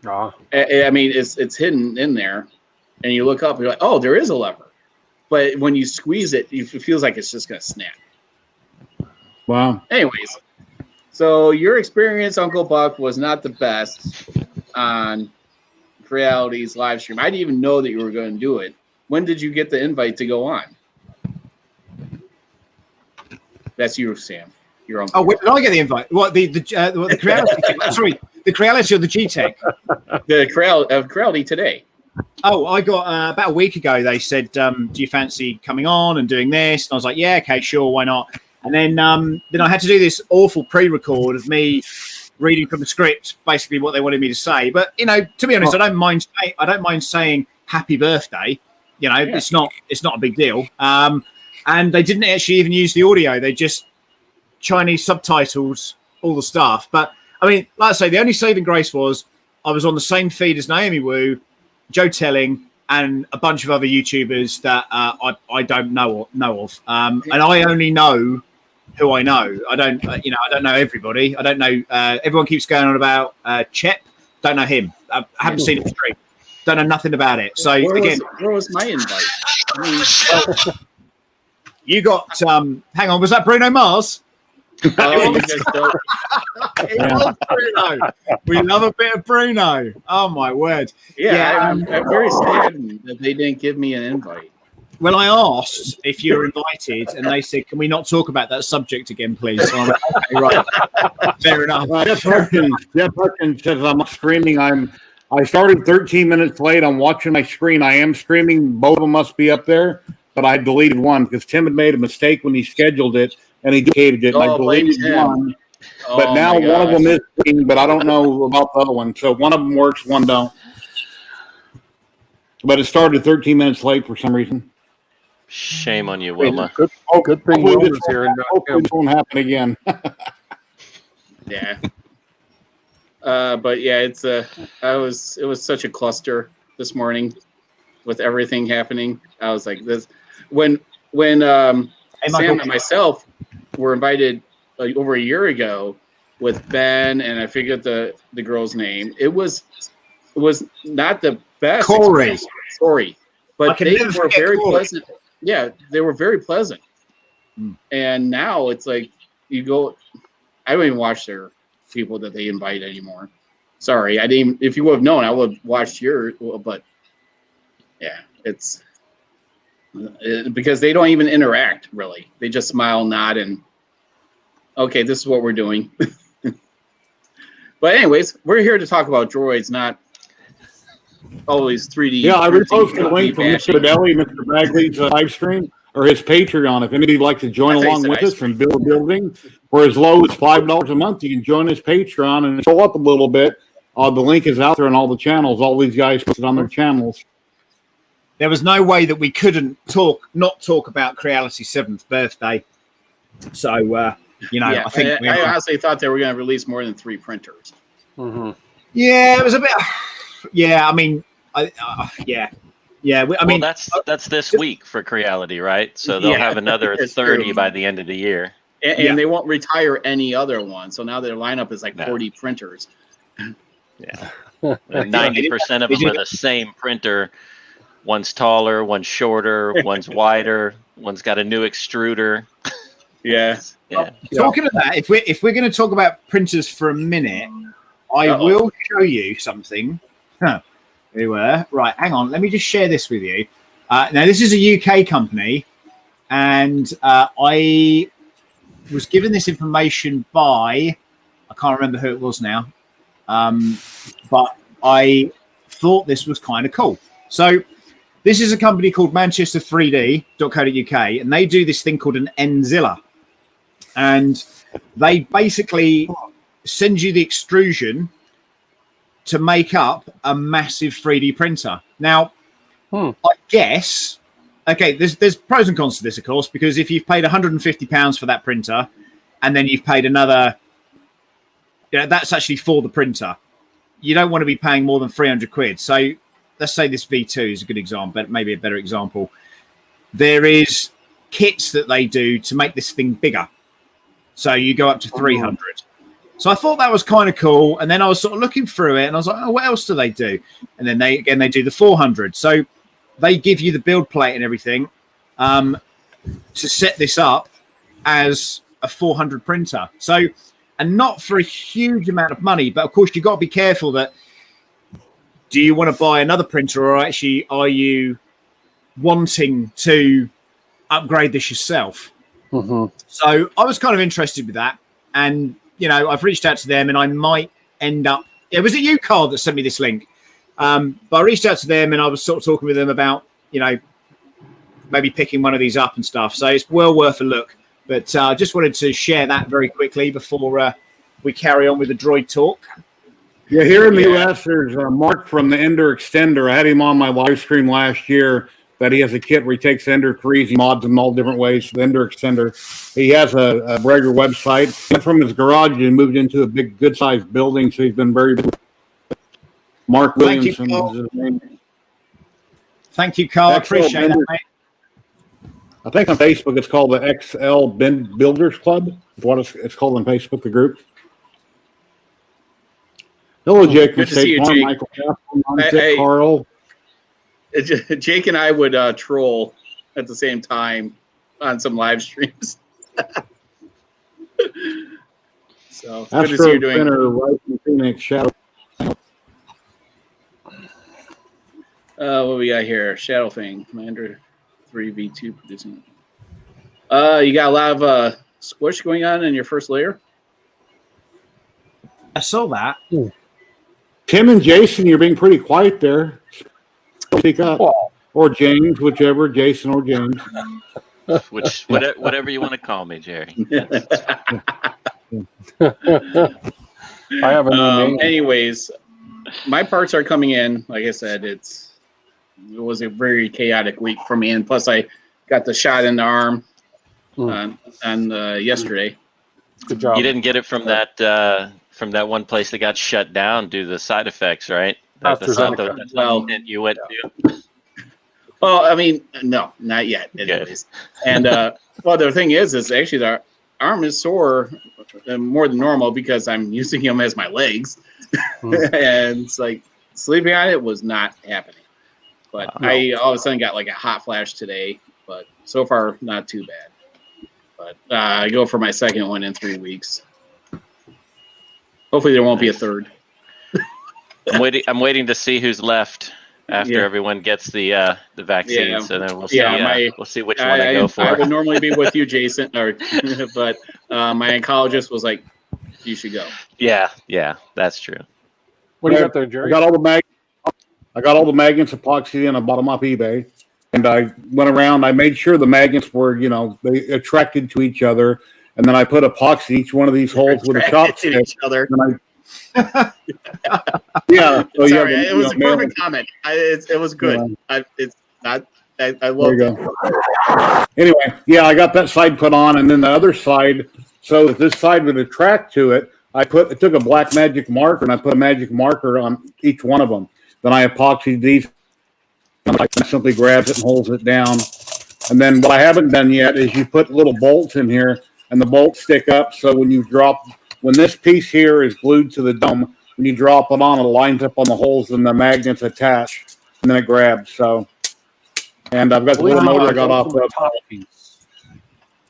I mean, it's hidden in there, and you look up, and you're like, oh, there is a lever. But when you squeeze it, it feels like it's just gonna snap. Wow. Anyways, so your experience, Uncle Buck, was not the best on Reality's live stream. I didn't even know that you were going to do it. When did you get the invite to go on? That's you, Sam. Your uncle. Oh, when did I get the invite? What the Creality? Sorry, the Creality or the GTech? The Creality today. Oh, I got about a week ago. They said, "Do you fancy coming on and doing this?" And I was like, "Yeah, okay, sure, why not?" And then I had to do this awful pre-record of me reading from the script, basically what they wanted me to say. But to be honest, I don't mind saying happy birthday. It's not a big deal. And they didn't actually even use the audio; they just Chinese subtitles all the stuff. But I mean, like I say, the only saving grace was I was on the same feed as Naomi Wu, Joe Telling, and a bunch of other YouTubers that I don't know of. And I only know who I know. I don't know everybody. I don't know. Everyone keeps going on about Chep. Don't know him. I haven't seen him stream. Don't know nothing about it. So where was my invite? You got. Hang on. Was that Bruno Mars? Oh, you guys don't. It was Bruno. We love a bit of Bruno. Oh my word! Yeah, I'm very saddened that they didn't give me an invite. Well, I asked if you're invited, and they said, "Can we not talk about that subject again, please?" So I'm like, okay, right, fair enough. Jeff Hudkins says I'm streaming. I started 13 minutes late. I'm watching my screen. I am streaming. Both of them must be up there, but I deleted one because Tim had made a mistake when he scheduled it, and he duplicated it. And I deleted one. But now one of them is streaming, but I don't know about the other one. So one of them works, one don't. But it started 13 minutes late for some reason. Shame on you, Wilma. Good thing Wilma's here. Hopefully this won't happen again. Yeah. But yeah, it was such a cluster this morning with everything happening. I was like this when Sam and myself were invited over a year ago with Ben, and I forget the girl's name. It was not the best. Corey. But they were very pleasant. Yeah, they were very pleasant. And now it's like you go. I don't even watch their people that they invite anymore. Sorry, I didn't. If you would have known, I would have watched yours. But yeah, it's because they don't even interact really. They just smile, nod, and okay, this is what we're doing. But anyways, we're here to talk about droids, not always 3D. Yeah, I reposted a link from Mr. Baddeley, Mr. Bagley's live stream or his Patreon. If anybody would like to join along with us and build a building for as low as $5 a month, you can join his Patreon and show up a little bit. The link is out there on all the channels. All these guys put it on their channels. There was no way that we couldn't not talk about Creality's 7th birthday. So, I think I honestly thought they were going to release more than 3 printers. Mm-hmm. Yeah, it was a bit. Yeah, I mean, yeah. That's this week for Creality, right? So they'll have another 30 by the end of the year. And they won't retire any other one. So now their lineup is like 40 printers. Yeah. 90% of them are the same printer. One's taller, one's shorter, one's wider, one's got a new extruder. Yeah. Talking of that, if we're going to talk about printers for a minute, I will show you something. Here we were. Right, hang on. Let me just share this with you. Now, this is a UK company, and I was given this information by, I can't remember who it was now, but I thought this was kind of cool. So this is a company called Manchester3D.co.uk, and they do this thing called an Enzilla. And they basically send you the extrusion to make up a massive 3D printer. Now, I guess. Okay, there's pros and cons to this, of course, because if you've paid £150 for that printer, and then you've paid another, that's actually for the printer. You don't want to be paying more than 300 quid. So let's say this V2 is a good example, but maybe a better example. There is kits that they do to make this thing bigger. So you go up to 300. So I thought that was kind of cool. And then I was sort of looking through it and I was like, oh, what else do they do? And then they do the 400. So they give you the build plate and everything to set this up as a 400 printer. So, and not for a huge amount of money, but of course you've got to be careful that, do you want to buy another printer, or actually are you wanting to upgrade this yourself? So I was kind of interested with that. And, I've reached out to them and I might end up, was it you, Carl, that sent me this link? But I reached out to them and I was sort of talking with them about, maybe picking one of these up and stuff. So it's well worth a look. But I just wanted to share that very quickly before we carry on with the Droid talk. Yeah, here in the U.S., there's Mark from the Ender Extender. I had him on my live stream last year that he has a kit where he takes Ender 3s, he mods them in all different ways. The Ender Extender. He has a regular website. From his garage, he moved into a big, good-sized building, so he's been very busy. Mark Williamson is his name. Thank you, Carl. I appreciate that, mate. I think on Facebook it's called the XL Builders Club. Is what it's called on Facebook, the group. Hello, Jake. Good to see you, Jake. Michael Kaplan, Carl. Jake and I would troll at the same time on some live streams. So good to see you doing. Right in Phoenix, Shadow. What we got here? Shadow Thing, Commander 3v2 producing. You got a lot of squish going on in your first layer. I saw that. Tim and Jason, you're being pretty quiet there. Speak up. Or James, whichever, Jason or James. Whatever you want to call me, Jerry. I have a new name. Anyways, my parts are coming in. Like I said, it was a very chaotic week for me, and plus I got the shot in the arm on yesterday. Good job. You didn't get it from that one place that got shut down due to the side effects, right? That's not the you went to. Well, I mean, no, not yet. Anyways, and well, the thing is actually the arm is sore more than normal because I'm using them as my legs, and it's like sleeping on it was not happening. But I all of a sudden got like a hot flash today, but so far not too bad. But I go for my second one in 3 weeks. Hopefully there won't be a third. I'm waiting to see who's left after everyone gets the vaccines, and then we'll see. We'll see which one I go for. I would normally be with you, Jason, but my oncologist was like, "You should go." Yeah, that's true. What do you got there, Jerry? I got all the magnets epoxied in. I bought them off eBay, and I went around. I made sure the magnets were, they attracted to each other, and then I put epoxy each one of these holes with a chopstick. Each other. Yeah. So sorry, it was a perfect comment. It was good. Yeah. I love it. Anyway, I got that side put on, and then the other side, so that this side would attract to it, I took a black magic marker and I put a magic marker on each one of them. Then I epoxied these. I simply grabs it and holds it down. And then what I haven't done yet is you put little bolts in here, and the bolts stick up. So when this piece here is glued to the dome, when you drop it on, it lines up on the holes and the magnets attach, and then it grabs. So, and I've got the little motor I got off the top piece.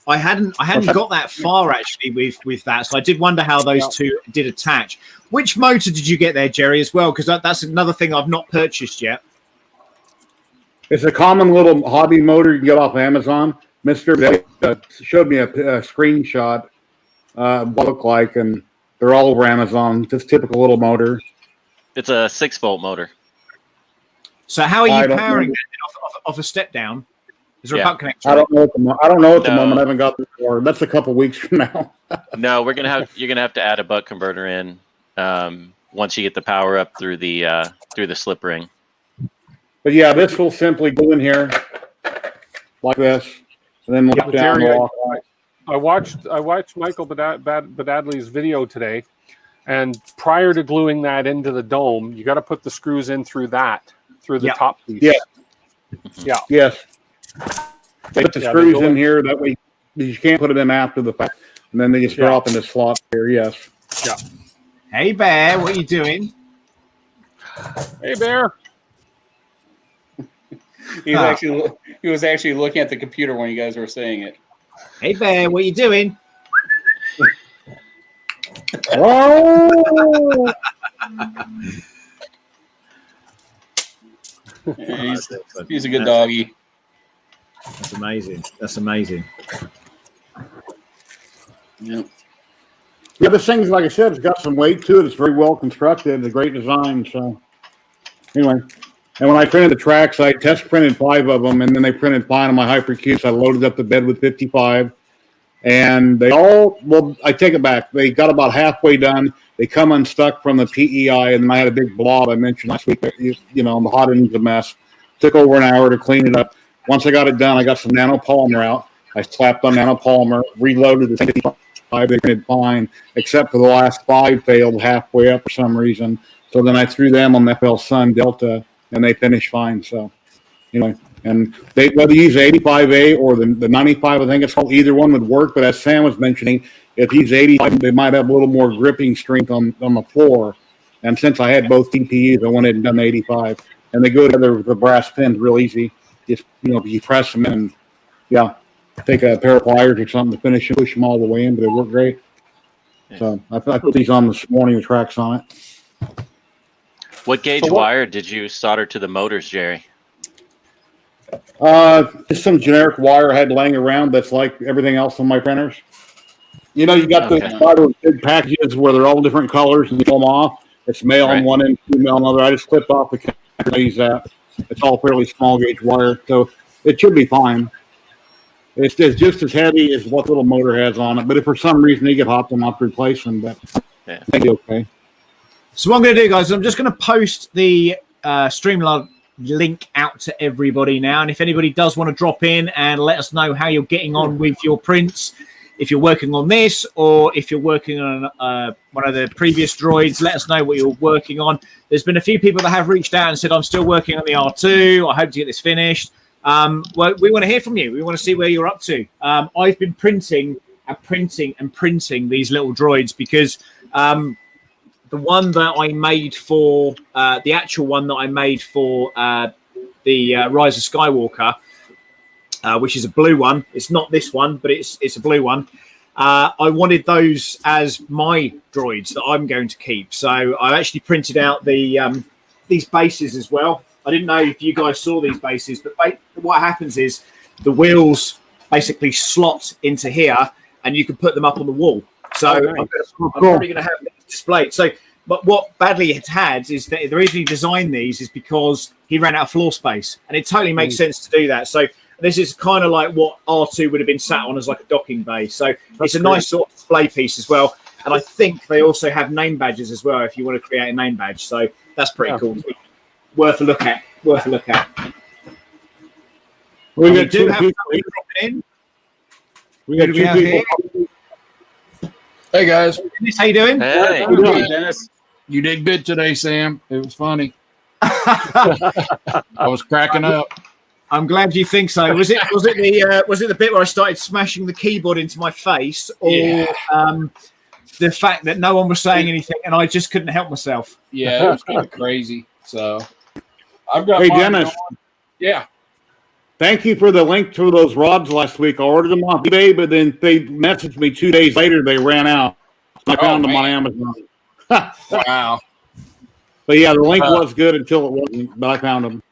I hadn't got that far actually with that, so I did wonder how those two did attach. Which motor did you get there, Jerry, as well? Because that's another thing I've not purchased yet. It's a common little hobby motor you can get off Amazon. Mr. Showed me a screenshot what it looked like, and they're all over Amazon. Just typical little motor. It's a 6-volt motor. So how are you powering it off a step down? Is there a butt connector? I don't know at the moment. I haven't got the cord. That's a couple weeks from now. No, you're gonna have to add a butt converter in once you get the power up through the slip ring. But yeah, this will simply go in here like this, and then look down. Jerry, I watched Michael Baddeley's video today, and prior to gluing that into the dome, you got to put the screws in through the top piece. Yeah. Yeah. Yes. They put the screws in here. That way, you can't put it in after the fact, and then they just drop in the slot here. Yes. Yeah. Hey, Bear, what are you doing? Hey, Bear. He was actually looking at the computer when you guys were saying it. Hey, Bear, what are you doing? Oh! He's a good doggy. That's amazing. That's amazing. Yeah. Yeah, this thing's, like I said, it's got some weight to it. It's very well constructed. It's a great design. So, anyway. And when I printed the tracks, I test printed 5 of them, and then they printed 5 on my Hypercube. So I loaded up the bed with 55. And they all, well, I take it back. They got about halfway done. They come unstuck from the PEI, and then I had a big blob I mentioned last week. You know, the hot end's a mess. Took over an hour to clean it up. Once I got it done, I got some nanopolymer out. I slapped on nanopolymer, reloaded the 55. They printed fine, except for the last 5 failed halfway up for some reason. So then I threw them on the FL Sun Delta, and they finished fine. So, you know, and they whether you use the 85A or the 95, I think it's called, either one would work. But as Sam was mentioning, if you use 85, they might have a little more gripping strength on the floor. And since I had both TPUs, I went ahead and done the 85. And they go together with the brass pins real easy. Just, you know, you press them in, and, take a pair of pliers or something to finish and push them all the way in, but they work great. So I put these on this morning with tracks on it. What gauge wire did you solder to the motors, Jerry? Just some generic wire I had laying around that's like everything else on my printers. You know, you got the big packages where they're all different colors and you pull them off. It's male on one end, female on the other. I just clip off the cap and use that. It's all fairly small gauge wire, so it should be fine. It's just as heavy as what little motor has on it, but if for some reason you get hot, I'm not replacing, but it'll be okay. So what I'm going to do, guys, I'm just going to post the Streamlab link out to everybody now. And if anybody does want to drop in and let us know how you're getting on with your prints, if you're working on this or if you're working on one of the previous droids, let us know what you're working on. There's been a few people that have reached out and said, I'm still working on the R2. I hope to get this finished. Well, we want to hear from you. We want to see where you're up to. I've been printing these little droids because the one that I made for the actual one that I made for the Rise of Skywalker, which is a blue one. It's not this one, but it's a blue one. I wanted those as my droids that I'm going to keep. So I actually printed out the these bases as well. I didn't know if you guys saw these bases, but what happens is the wheels basically slot into here, and you can put them up on the wall. So I'm probably going to have these displayed. So, but what Baddeley had is that the reason he designed these is because he ran out of floor space, and it totally makes sense to do that. So this is kind of like what R2 would have been sat on as like a docking bay. So it's a nice sort of display piece as well. And I think they also have name badges as well if you want to create a name badge. So that's pretty cool. Worth a look at. Worth a look at. We got do have somebody dropping in. We got two people. Hey guys, Dennis, how you doing? Hey, Dennis. you did good today, Sam. It was funny. I was cracking up. I'm glad you think so. Was it the bit where I started smashing the keyboard into my face, or the fact that no one was saying anything and I just couldn't help myself? Yeah, it was kind of crazy. So I've got. Hey Dennis. Yeah. Thank you for the link to those rods last week. I ordered them off eBay, but then they messaged me 2 days later. They ran out. I found them on Amazon. Wow. But yeah, the link was good until it wasn't, but I found them.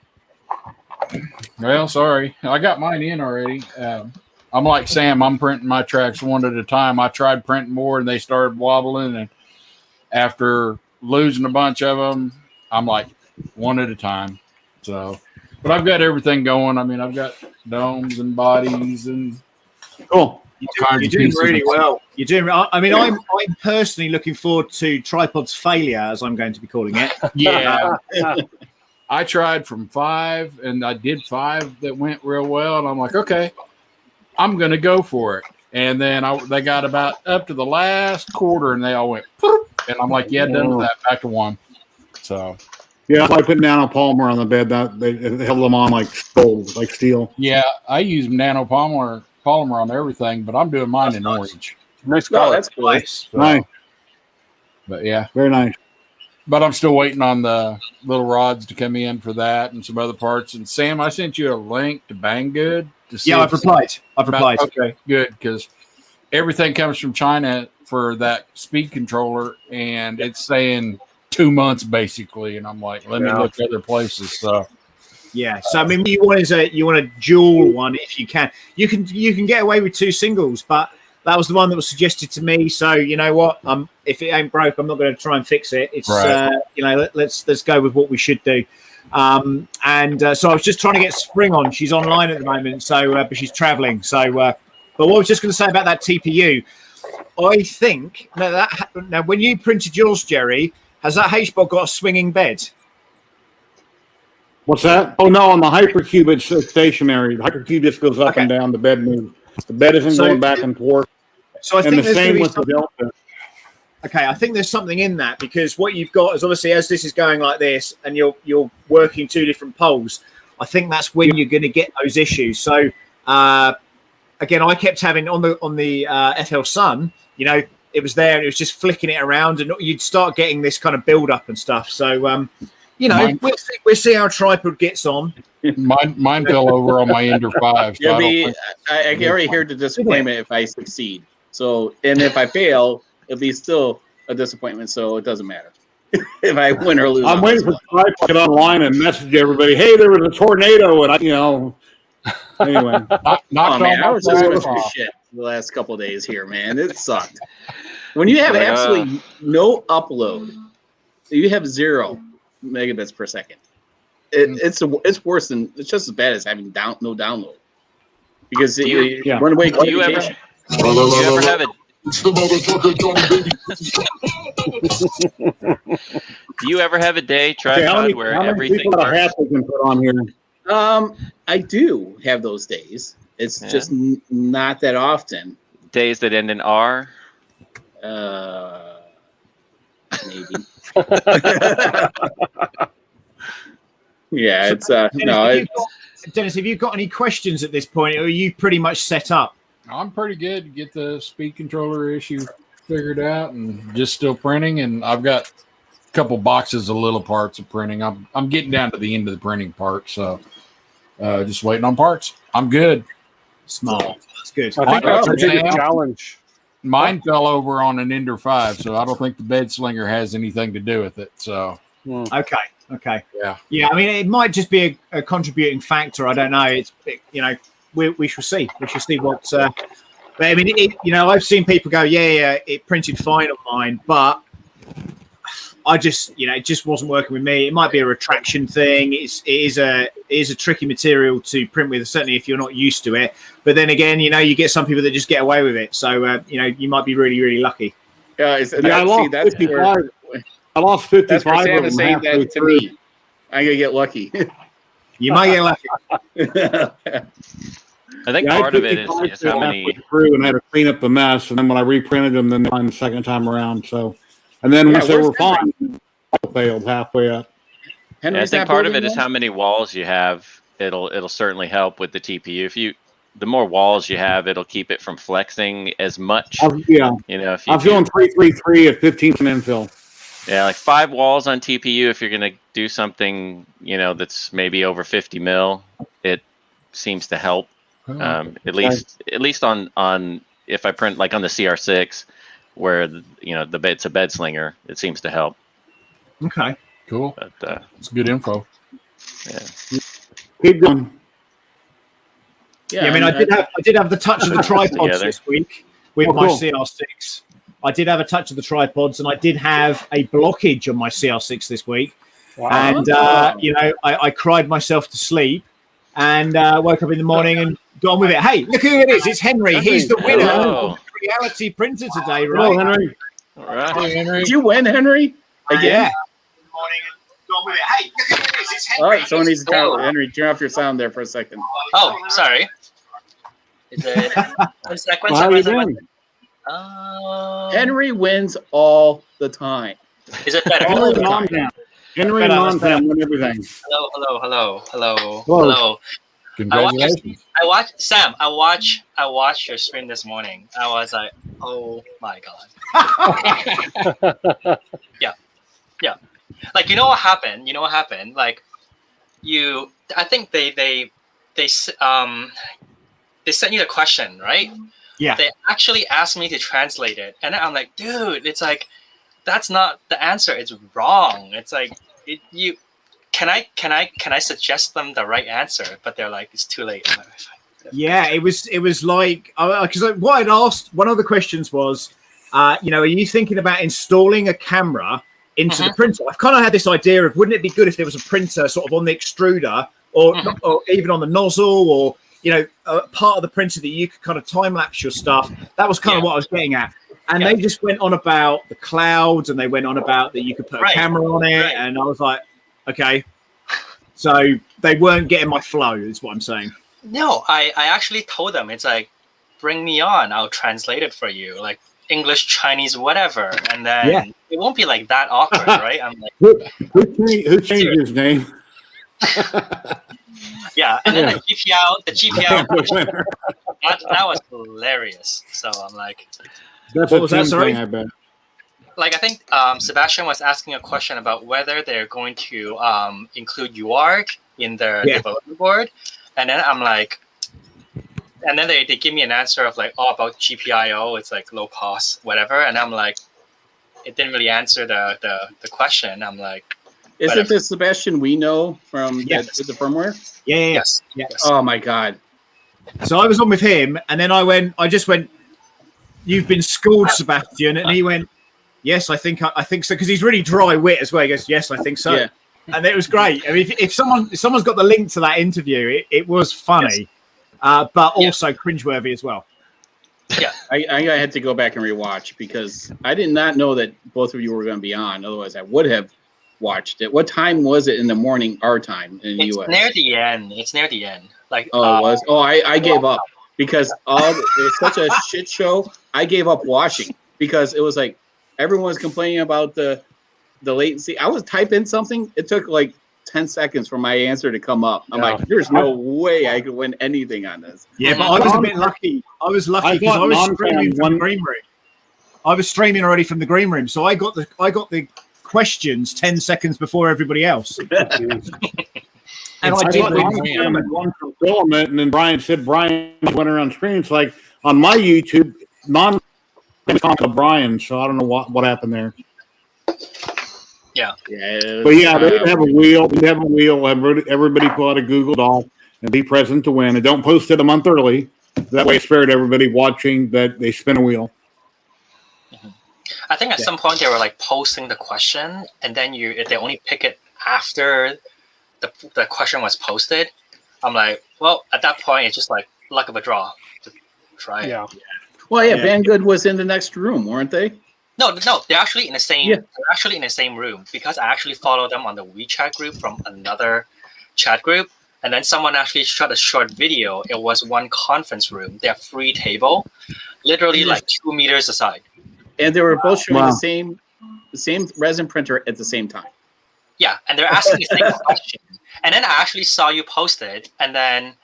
Well, sorry. I got mine in already. I'm like Sam. I'm printing my tracks one at a time. I tried printing more, and they started wobbling. And after losing a bunch of them, I'm like one at a time. So, but I've got everything going. I mean, I've got domes and bodies and cool. You're doing really well. You're doing. I mean, I'm personally looking forward to Tripod's failure, as I'm going to be calling it. Yeah. I tried from 5, and I did 5 that went real well, and I'm like, okay, I'm going to go for it. And then they got about up to the last quarter, and they all went, poof, and I'm like, yeah, done with that, back to 1. So, yeah, if I put nanopolymer on the bed, that they held them on like gold, like steel. yeah, I use nanopolymer on everything, but I'm doing mine in orange. Nice Oh, color. that's cool. Nice. So, Nice, but yeah, very nice. but I'm still waiting on the little rods to come in for that and some other parts. And Sam, I sent you a link to Banggood to see. Yeah, I've replied. Okay, good, because everything comes from China for that speed controller, and it's saying 2 months basically. And I'm like, let me look other places. So Yeah. So I mean, you want a dual one if you can. You can get away with 2 singles, but that was the one that was suggested to me. So you know what? If it ain't broke, I'm not going to try and fix it. It's right. Let's go with what we should do. So I was just trying to get Spring on. She's online at the moment, so but she's traveling. So, but what I was just going to say about that TPU, I think now when you printed yours, Jerry, has that HBot got a swinging bed? What's that? Oh no, on the Hypercube it's stationary. The Hypercube just goes up and down. The bed moves. The bed isn't going back and forth. So I and think the same with the something. Delta. Okay, I think there's something in that, because what you've got is obviously as this is going like this, and you're working 2 different poles. I think that's when you're going to get those issues. So again, I kept having on the FL Sun, you know, it was there and it was just flicking it around, and you'd start getting this kind of build up and stuff. So you know, we'll see how tripod gets on. Mine fell over on my Ender 5. So I can already hear the disappointment if I succeed. So, and if I fail, it'll be still a disappointment. So it doesn't matter if I win or lose. I'm waiting for tripod to get online and message everybody. Hey, there was a tornado, and anyway. I was just going through shit the last couple of days here, man. It sucked. When you have absolutely no upload, you have 0 megabits per second. It's worse than, it's just as bad as having no download, because runaway communication. Do you ever have it? It's the motherfucker Johnny Baby. Do you ever have a day tripod where everything works? We can put on here? I do have those days. It's just not that often. Days that end in R? Maybe. Yeah, it's Dennis, have you got any questions at this point, or are you pretty much set up? I'm pretty good to get the speed controller issue figured out, and just still printing. And I've got a couple boxes of little parts of printing. I'm getting down to the end of the printing part, so just waiting on parts. I'm good. Smart. That's good. I think that's a big challenge. Mine fell over on an Ender 5, so I don't think the bed slinger has anything to do with it. So Okay. Yeah. I mean, it might just be a contributing factor. I don't know. We shall see. We shall see what. But I mean, I've seen people go, it printed fine on mine, but I just, it just wasn't working with me. It might be a retraction thing. It is a tricky material to print with, certainly if you're not used to it. But then again, you get some people that just get away with it. So you might be really, really lucky. I lost 55. I lost 55. That's where Sam is saying that to me. I'm gonna get lucky. You might get lucky. I think part of it is how many through, and I had to clean up the mess, and then when I reprinted them, then the second time around. So, and then once they were fine, I failed halfway up. I think part of it is how many walls you have. It'll certainly help with the TPU. The more walls you have, it'll keep it from flexing as much. I'm feeling 333 at 15 infill. Yeah, like 5 walls on TPU. If you're gonna do something, that's maybe over 50 mil, it seems to help. At least on if I print like on the CR6, where it's a bed slinger, it seems to help. Okay, cool. But, it's good info. Yeah, keep going. Yeah, I mean, I did have the touch of the tripods this week with my CR6. I did have a touch of the tripods, and I did have a blockage on my CR6 this week. Wow. And I cried myself to sleep, and woke up in the morning and got on with it. Hey, look who it is! It's Henry. He's the winner of Reality Printer today, right? Hello, Henry. all right. Hey, Henry. Did you win, Henry? Again? Yeah. Morning and got on with it. Hey, look who it is! It's Oh, someone needs to turn Henry, turn off your sound there for a second. Oh, sorry. Is it 1 second? Well, how are you doing? Henry wins all the time. Is it better? Henry non-cam. Henry non-cam win everything. Hello. Congratulations. I watched Sam. I watched your stream this morning. I was like, oh my god. Yeah. Like, you know what happened? Like, I think they sent you the question, right? Yeah. They actually asked me to translate it, and I'm like, dude, it's like that's not the answer. It's wrong. It's like Can I suggest them the right answer? But they're like, it's too late. Yeah, it was like, because what I'd asked, one of the questions was, are you thinking about installing a camera into the printer? I've kind of had this idea of, wouldn't it be good if there was a printer sort of on the extruder or even on the nozzle, or part of the printer that you could kind of time lapse your stuff. That was kind of what I was getting at. And they just went on about the clouds, and they went on about that you could put a camera on it, and I was like, okay. So they weren't getting my flow, is what I'm saying. No, I actually told them, it's like, bring me on, I'll translate it for you, like English, Chinese, whatever, and then it won't be like that awkward, right? I'm like, who changed his name? Yeah, and then the GPL that was hilarious. So I'm like, that's what was that? Sorry, I bet. Like, I think Sebastian was asking a question about whether they're going to include UART in their development board, and then I'm like, and then they give me an answer of like, about GPIO, it's like low cost, whatever, and I'm like, it didn't really answer the question. I'm like, isn't this Sebastian we know from the firmware? Yes. Oh my god! So I was on with him, and then I just went, "You've been schooled, Sebastian," and he went, "Yes, I think so," because he's really dry wit as well. He goes, "Yes, I think so," and it was great. I mean, if someone's got the link to that interview, it was funny, but also cringeworthy as well. Yeah, I had to go back and rewatch because I did not know that both of you were going to be on. Otherwise, I would have watched it. What time was it in the morning, our time in the US? It's near the end. Like, it was. Oh, I gave up because it was such a shit show. I gave up watching because it was like everyone was complaining about the latency. I was typing something. It took like 10 seconds for my answer to come up. I'm like, there's no way I could win anything on this. Yeah, but I was a bit lucky. I was lucky because I was streaming from the green room. I was streaming already from the green room, so I got the questions 10 seconds before everybody else. And I did one from Filament, and then Brian said Brian went around screens. Like on my YouTube, Brian, so I don't know what happened there. Yeah. But yeah, they have a wheel. We have a wheel. Everybody pull out a Google Doc and be present to win. And don't post it a month early. That way, it spared everybody watching that they spin a wheel. I think at some point they were like posting the question, and then they only pick it after the question was posted. I'm like, well, at that point, it's just like luck of a draw to try it. Yeah. Well, Banggood was in the next room, weren't they? No, they're actually in the same. They're actually in the same room because I actually follow them on the WeChat group from another chat group, and then someone actually shot a short video. It was one conference room. They have 3 table, literally like 2 meters aside. And they were both showing the same resin printer at the same time. Yeah, and they're asking the same question. And then I actually saw you post it, and then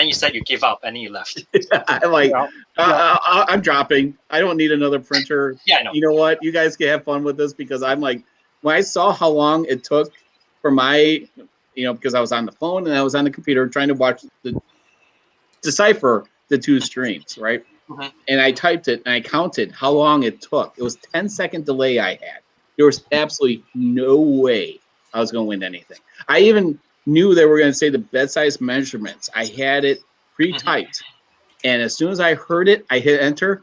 you said you give up, and then you left. I'm like, I'm dropping. I don't need another printer. Yeah, I know. You know what? You guys can have fun with this because I'm like, when I saw how long it took for my, because I was on the phone and I was on the computer trying to decipher the 2 streams, right? Mm-hmm. And I typed it and I counted how long it took. It was 10-second delay I had. There was absolutely no way I was going to win anything. I even knew they were going to say the bed size measurements. I had it pre-typed. And as soon as I heard it, I hit enter.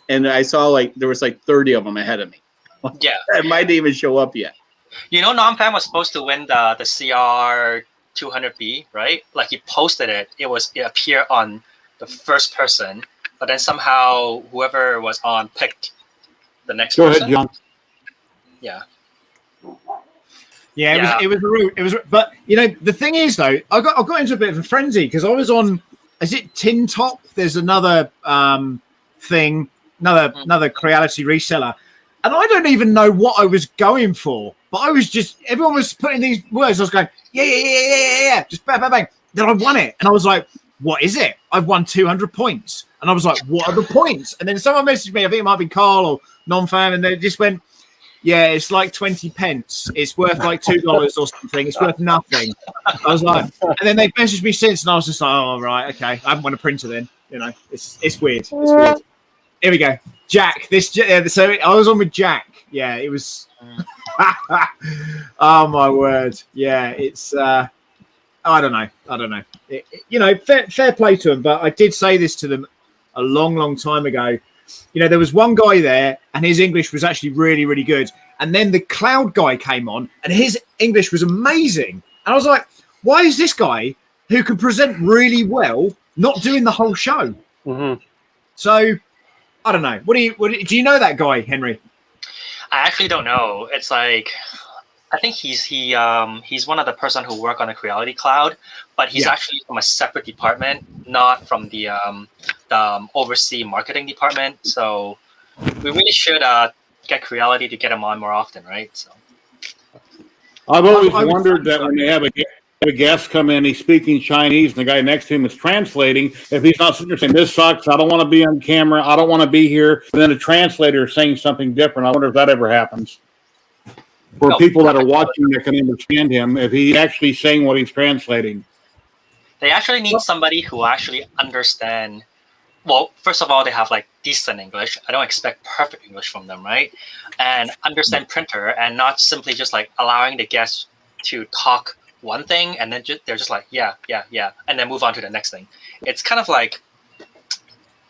And I saw there was 30 of them ahead of me. Yeah. It might even show up yet. NomFam was supposed to win the CR 200B, right? Like he posted it. It appeared on the first person. But then somehow whoever was on picked the next person. Go ahead, John. Yeah. Yeah, it was. But you know, the thing is though, I got into a bit of a frenzy because I was on. Is it Tin Top? There's another thing, another Creality reseller, and I don't even know what I was going for. But I was just everyone was putting these words. I was going, yeah, just bang, bang, bang. Then I won it, and I was like, what is it? I've won 200 points, and I was like, what are the points? And then someone messaged me. I think it might be Carl or non-fan, and they just went. Yeah, it's like 20 pence. It's worth like $2 or something. It's worth nothing. I was like, and then they messaged me since, and I was just like, oh, right, okay. I haven't won a printer then. You know, it's weird. It's weird. Here we go. Jack. So I was on with Jack. Yeah, it was. Oh my word. Yeah, it's. I don't know. You know, fair play to them, but I did say this to them a long time ago. You know, there was one guy there and his English was actually really, really good. And then the cloud guy came on and his English was amazing. And I was like, why is this guy who can present really well not doing the whole show? Mm-hmm. So, I don't know. Do you know that guy, Henry? I actually don't know. It's like, I think he's one of the person who work on the Creality Cloud, but he's actually from a separate department, not from the oversee marketing department. So we really should get Creality to get him on more often, right? So I've always wondered that when they have a guest come in, he's speaking Chinese, and the guy next to him is translating. If he's not sitting there saying, "This sucks. I don't want to be on camera. I don't want to be here," and then a translator is saying something different. I wonder if that ever happens. For people that are watching that can understand him, if he's actually saying what he's translating. They actually need somebody who actually understand. Well, first of all, they have like decent English. I don't expect perfect English from them, right? And understand printer and not simply just like allowing the guests to talk one thing and then they're just like, yeah, and then move on to the next thing. It's kind of like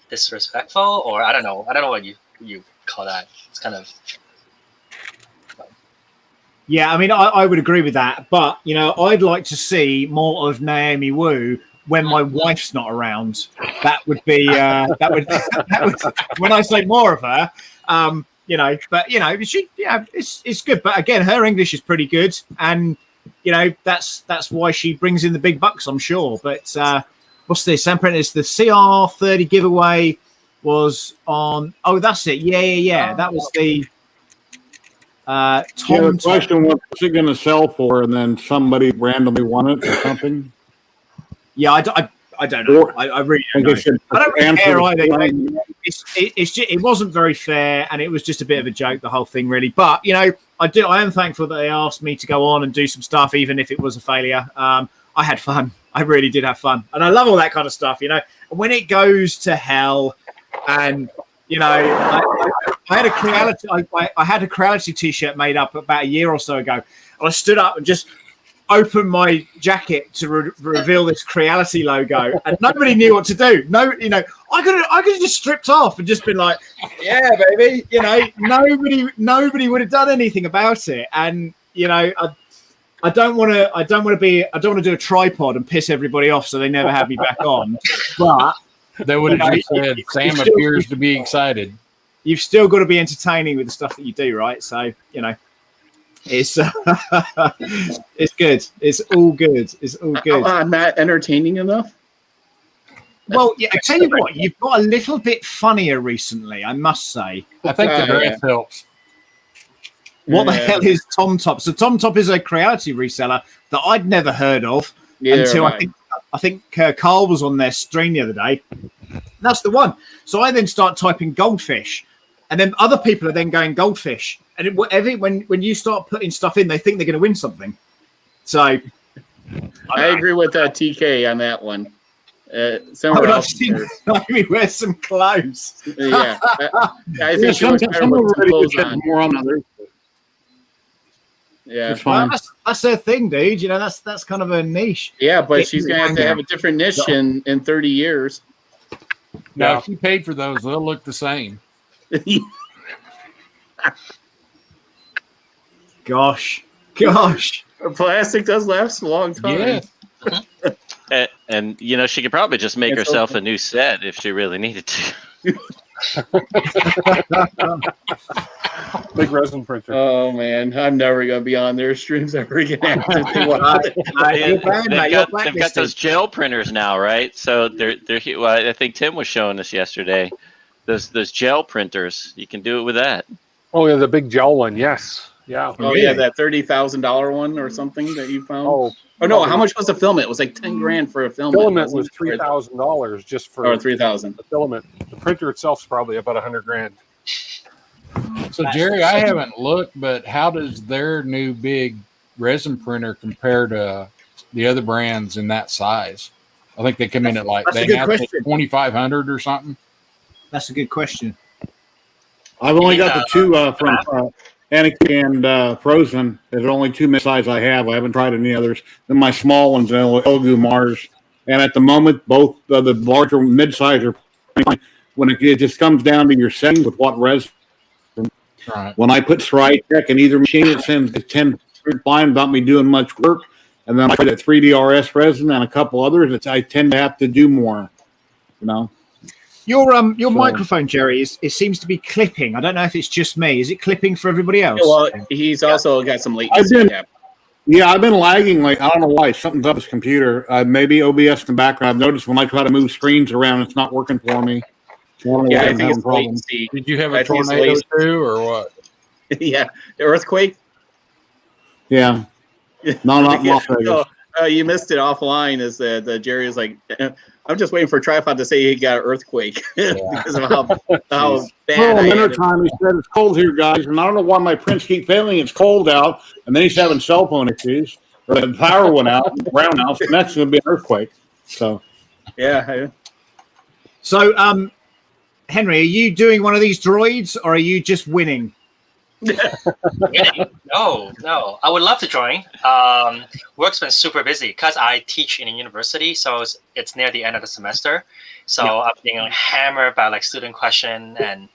disrespectful, or I don't know what you call that. It's kind of. Yeah, I mean, I would agree with that. But, you know, I'd like to see more of Naomi Wu when my wife's not around. That would be, that would when I say more of her, you know, but, you know, it's good. But again, her English is pretty good. And, you know, that's why she brings in the big bucks, I'm sure. But what's this? Sam Prentice, the CR30 giveaway was on, oh, that's it. Yeah. That was the... the question was, what's it going to sell for? And then somebody randomly won it or something. Yeah, I don't know. I really don't know. I don't really care either. It wasn't very fair, and it was just a bit of a joke, the whole thing, really. But you know, I am thankful that they asked me to go on and do some stuff, even if it was a failure. I had fun. I really did have fun, and I love all that kind of stuff. You know, when it goes to hell, and you know, I had a Creality. I had a Creality T-shirt made up about a year or so ago, and I stood up and just opened my jacket to reveal this Creality logo, and nobody knew what to do. No, you know, I could have just stripped off and just been like, "Yeah, baby," you know. Nobody would have done anything about it, and you know, I don't want to do a tripod and piss everybody off, so they never have me back on, but. They would have just said, Sam appears to be excited. You've still got to be entertaining with the stuff that you do, right? So, you know, it's it's good. It's all good. It's all good. I'm not entertaining enough? Well, yeah, I tell you what, you've got a little bit funnier recently, I must say. I think the dress helps. What the hell is Tom Top? So Tom Top is a Creality reseller that I'd never heard of until I think Carl was on their stream the other day. That's the one. So I then start typing goldfish, and then other people are then going goldfish. And when you start putting stuff in, they think they're going to win something. So I agree with TK on that one. Somewhere else. Let me wear some clothes. Yeah, I think some more on others. Yeah, it's fine. Well, that's their thing, dude. You know, that's kind of a niche. Yeah, but she's gonna have to have a different niche in 30 years. Now, if you paid for those, they'll look the same. Gosh. Plastic does last a long time. Yeah. And you know, she could probably just make herself a new set if she really needed to. Big resin printer. Oh man, I'm never gonna be on their streams ever again. After they watch it. They've got those gel printers now, right? So they're well, I think Tim was showing us yesterday. Those gel printers, you can do it with that. Oh yeah, the big gel one. Yes. Yeah. Oh yeah, that $30,000 one or something that you found. Oh no, how much was the filament? It was like 10 grand for a filament. Filament was $3,000 just for 3,000. The filament. The printer itself's probably about $100 grand. So Jerry, I haven't looked, but how does their new big resin printer compare to the other brands in that size? I think they come in at like they have 2,500 or something. That's a good question. I've only got the two from Anik and Frozen. There's only two mid-size I have. I haven't tried any others. Then my small ones, Elgu Mars. And at the moment, both the larger mid-size are when it just comes down to your settings with what resin. Right. When I put ZYLTECH in either machine, it sends 10 fine without me doing much work. And then I put a 3DRS resin and a couple others. I tend to have to do more, you know. Your microphone, Jerry, it seems to be clipping. I don't know if it's just me. Is it clipping for everybody else? Well, he's also got some latency. I've been lagging. Like I don't know why. Something's up with his computer. Maybe OBS in the background. I've noticed when I try to move screens around, it's not working for me. Yeah, I think it's latency. Did you have a tornado too, or what? Yeah, the earthquake. Yeah, not you missed it offline. Is that Jerry is like, I'm just waiting for Tripod to say he got an earthquake because of how bad. Well, winter time, he said it's cold here, guys, and I don't know why my prints keep failing. It's cold out, and then he's having cell phone issues. Or the power went out, brownouts, and that's going to be an earthquake. So, yeah. So, Henry, are you doing one of these droids, or are you just winning? Winning? No. I would love to join. Work's been super busy because I teach in a university, so it's near the end of the semester. So I'm being hammered by like student question and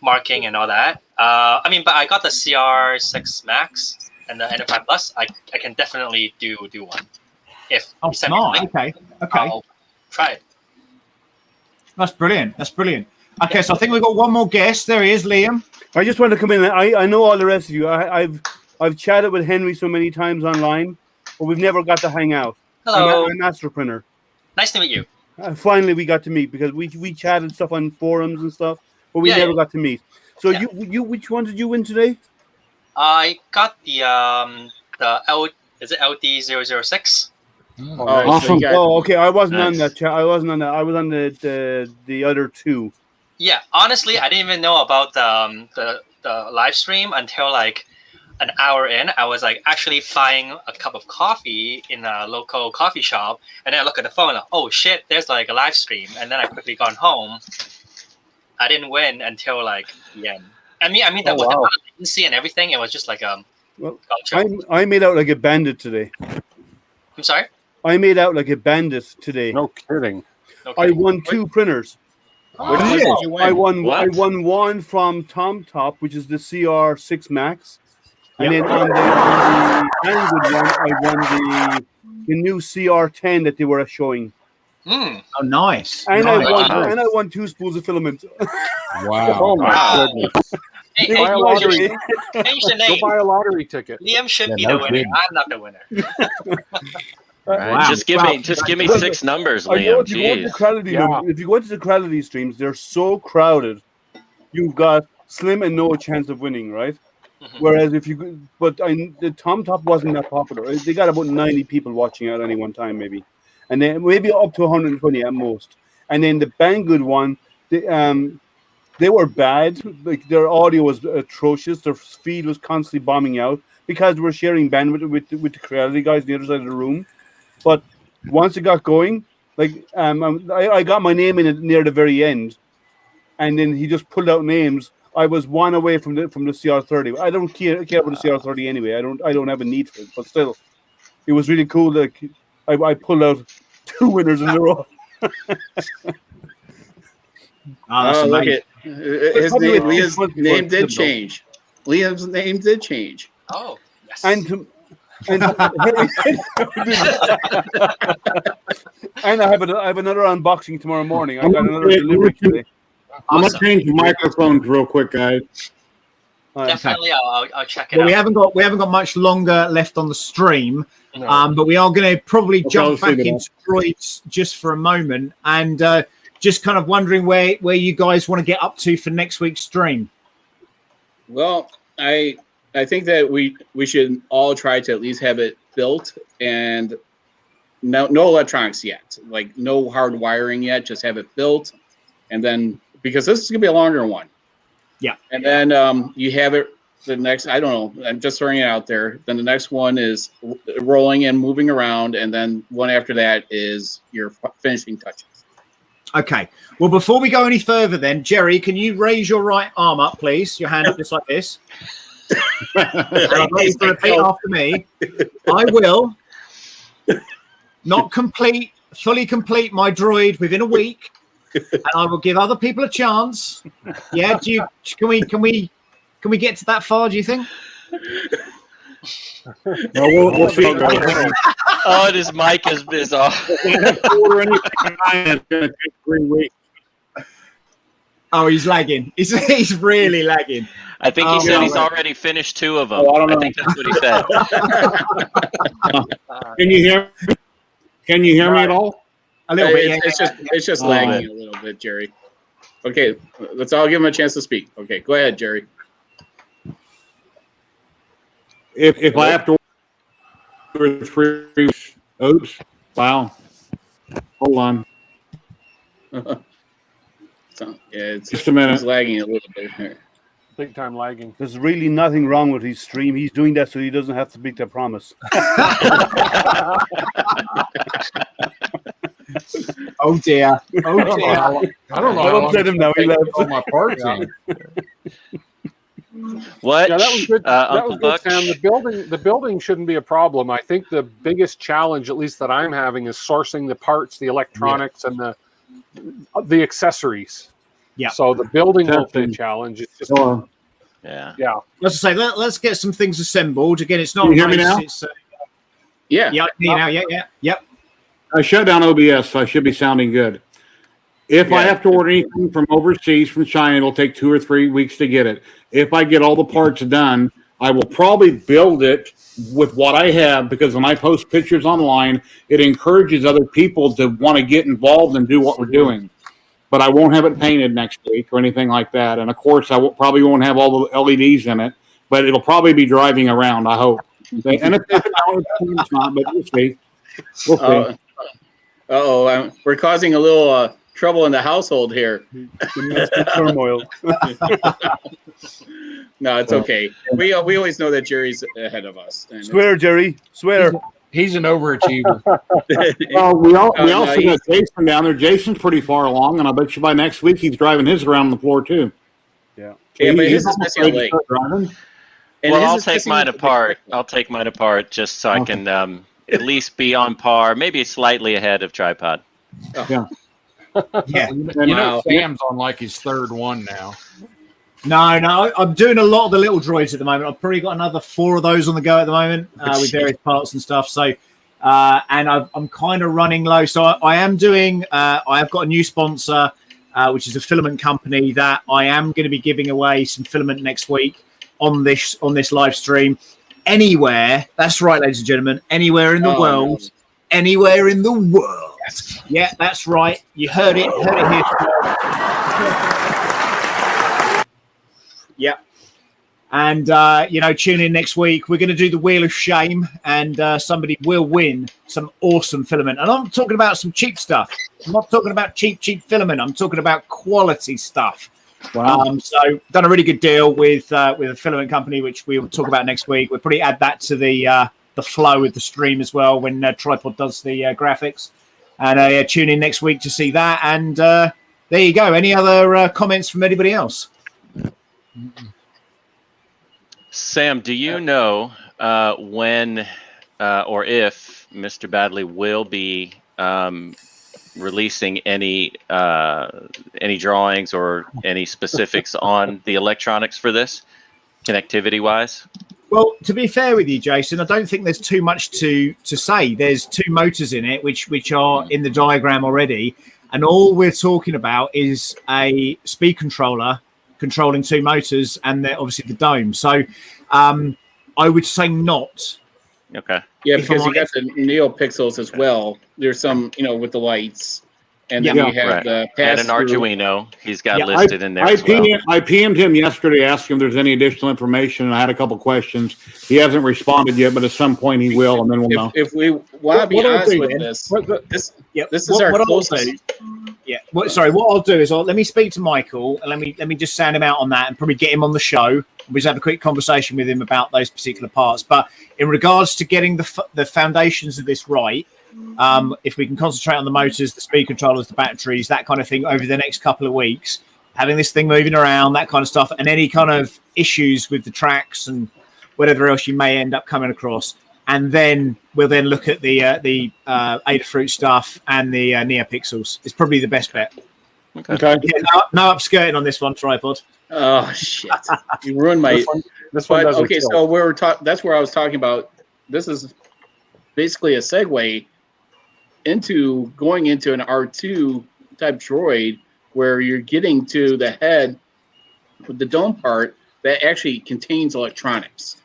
marking and all that. But I got the CR6 Max and the N5 Plus. I can definitely do one. If you send me the link, okay. I'll try it. That's brilliant. Okay, so I think we've got one more guest. There he is, Liam. I just want to come in. I know all the rest of you. I've chatted with Henry so many times online, but we've never got to hang out. Hello. I'm a master printer. Nice to meet you. Finally, we got to meet because we chatted stuff on forums and stuff, but we never got to meet. So you which one did you win today? I got the LD006. Oh, awesome. Okay. I wasn't on that chat. I wasn't on that. I was on the other two. Yeah, honestly, I didn't even know about the live stream until like an hour in. I was like actually buying a cup of coffee in a local coffee shop, and then I look at the phone. Like, oh shit, there's like a live stream, and then I quickly gone home. I didn't win until like the end. I mean that with the latency and everything, it was just like Well, I made out like a bandit today. I'm sorry. I made out like a bandit today. No kidding. I won 2 printers. What did you win? I won one from Tom Top, which is the CR6 Max, and then on the Android one, I won the new CR10 that they were showing. Oh, nice! And I won 2 spools of filament. Wow! Oh my goodness! Hey, buy a lottery. Change the name. Go buy a lottery ticket. Liam should be the winner. I'm not the winner. Right. Wow. Just give me 6 numbers, Liam. If you go to the Crowley streams, they're so crowded. You've got slim and no chance of winning, right? Mm-hmm. Whereas the Tom Top wasn't that popular. They got about 90 people watching at any one time, maybe, and then maybe up to 120 at most. And then the Banggood one, they were bad. Like their audio was atrocious. Their feed was constantly bombing out because they were sharing bandwidth with the Crowley guys on the other side of the room. But once it got going, like I got my name in it near the very end, and then he just pulled out names. I was 1 away from the CR30. I don't care about the CR30 anyway. I don't have a need for it. But still, it was really cool. Like I pulled out 2 winners in a row. Look at Liam's name did change. Liam's name did change. Oh, yes. And I have another unboxing tomorrow morning. I got another delivery today. I'm gonna change the microphones real quick, guys. Definitely, I'll check it well, out. we haven't got much longer left on the stream, No. but we are going to probably jump back see into Droids just for a moment, and just kind of wondering where you guys want to get up to for next week's stream. Well, I think that we should all try to at least have it built, and no electronics yet, like no hard wiring yet. Just have it built, and then because this is gonna be a longer one. Yeah. And then you have it the next, I don't know, I'm just throwing it out there. Then the next one is rolling and moving around. And then one after that is your finishing touches. Okay. Well, before we go any further then, Jerry, can you raise your right arm up, please? Your hand up just like this. And I'd like you to repeat after me. I will not fully complete my droid within a week. And I will give other people a chance. Yeah, can we get to that far, do you think? No, we'll see. Oh, and his mic is off. It's going to take 3 weeks. Oh, he's lagging. He's really lagging. I think he said he's already finished 2 of them. Oh, I don't know. I think that's what he said. Can you hear? Can you hear me at all? A little bit. It's just lagging a little bit, Jerry. Okay, let's all give him a chance to speak. Okay, go ahead, Jerry. If I have to 2 or 3 weeks, oops, wow. Hold on. So, yeah, Just a minute. It's lagging a little bit here. Big time lagging. There's really nothing wrong with his stream. He's doing that so he doesn't have to make that promise. Oh dear. Oh dear. I don't know. I'll upset him now. He left. All my parts in. What? Yeah, that was good. That Uncle was good, Buck? Sam. The building shouldn't be a problem. I think the biggest challenge, at least that I'm having, is sourcing the parts, the electronics, and the accessories. Yeah. So the building won't be a challenge. It's just Yeah. Let's say let's get some things assembled. Again, it's not. Can you hear me now? Yeah. Yeah. Yep. I shut down OBS, so I should be sounding good. If I have to order anything from overseas, from China, it'll take 2 or 3 weeks to get it. If I get all the parts done, I will probably build it with what I have, because when I post pictures online, it encourages other people to want to get involved and do what we're doing. But I won't have it painted next week or anything like that. And of course, I probably won't have all the LEDs in it, but it'll probably be driving around, I hope. And if it's not, but we'll see. We'll see. We're causing a little trouble in the household here. Domestic turmoil. No, it's okay. We always know that Jerry's ahead of us. Swear, Jerry. Swear. He's an overachiever. Well, we also got Jason down there. Jason's pretty far along, and I bet you by next week he's driving his around the floor too. Yeah. Yeah, but his is missing a leg. Well, I'll take mine apart. I'll take mine apart just so I can at least be on par, maybe slightly ahead of Tripod. Yeah. Yeah. You know, Sam's on like his 3rd one now. No, I'm doing a lot of the little droids at the moment. I've probably got another 4 of those on the go at the moment with various parts and stuff. So, and I'm kind of running low. So I am doing. I have got a new sponsor, which is a filament company that I am going to be giving away some filament next week on this live stream. Anywhere, that's right, ladies and gentlemen. Anywhere in the world, anywhere in the world. Yeah, that's right. You heard it. Heard it here. Yeah. And, tune in next week. We're going to do the Wheel of Shame, and somebody will win some awesome filament. And I'm talking about some cheap stuff. I'm not talking about cheap filament. I'm talking about quality stuff. Wow. So done a really good deal with a filament company, which we will talk about next week. We'll probably add that to the flow with the stream as well when Tripod does the graphics. And tune in next week to see that. And there you go. Any other comments from anybody else? Sam, do you know when or if Mr. Baddeley will be releasing any drawings or any specifics on the electronics for this, connectivity-wise? Well, to be fair with you, Jason, I don't think there's too much to say. There's 2 motors in it, which are in the diagram already, and all we're talking about is a speed controller controlling two motors and then obviously the dome. So I would say not. Okay. Yeah, because you got the NeoPixels as well. There's some, with the lights. And then you have the and an Arduino he's got listed in there as well. I PM'd him yesterday, asked him if there's any additional information, and I had a couple questions. He hasn't responded yet, but at some point he will, and then we'll know. If we want to be honest with this is our closest. What I'll do is let me speak to Michael and let me just sound him out on that and probably get him on the show. We just have a quick conversation with him about those particular parts. But in regards to getting the foundations of this right, if we can concentrate on the motors, the speed controllers, the batteries, that kind of thing over the next couple of weeks, having this thing moving around, that kind of stuff, and any kind of issues with the tracks and whatever else you may end up coming across. And then we'll then look at the Adafruit stuff and the NeoPixels. It's probably the best bet. Okay. Yeah, no upskirting on this one, Tripod. Oh shit! You ruined my. This one okay, so that's where I was talking about. This is basically a segue into going into an R2 type droid where you're getting to the head with the dome part that actually contains electronics,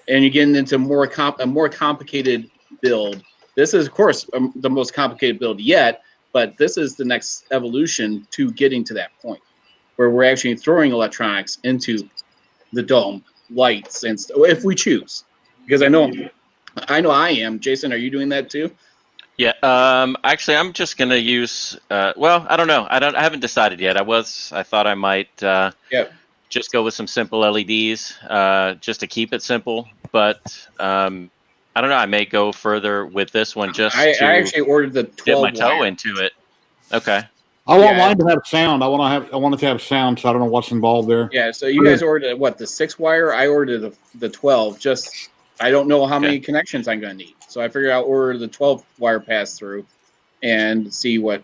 and you're getting into a more complicated build. This is, of course, the most complicated build yet, but this is the next evolution to getting to that point where we're actually throwing electronics into the dome, lights, and if we choose, because I know I am. Jason, are you doing that too? Yeah. Actually, I'm just gonna use. Well, I don't know. I haven't decided yet. I thought I might. Just go with some simple LEDs, just to keep it simple. But I don't know. I may go further with this one. I actually ordered the 12 dip my toe into it. Okay. I want mine to have sound. I want it to have sound, so I don't know what's involved there. Yeah. So you guys ordered the 6-wire? I ordered the 12. Just I don't know how many connections I'm going to need, so I figured I'll order the 12-wire pass through and see what.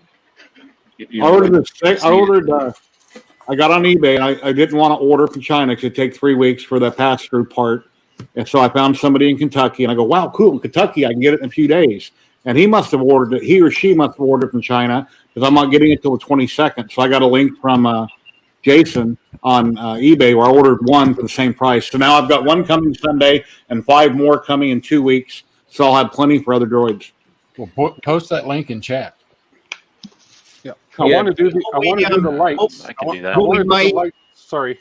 I ordered the 6. I ordered. I got on eBay. I didn't want to order from China because it takes 3 weeks for the pass through part, and so I found somebody in Kentucky, and I go, "Wow, cool! In Kentucky, I can get it in a few days." And he must have ordered it. He or she must have ordered from China because I'm not getting it till the 22nd. So I got a link from Jason on eBay where I ordered one for the same price. So now I've got one coming Sunday and 5 more coming in 2 weeks. So I'll have plenty for other droids. Well, post that link in chat. Yeah, I want to do the lights. I can do that. Sorry.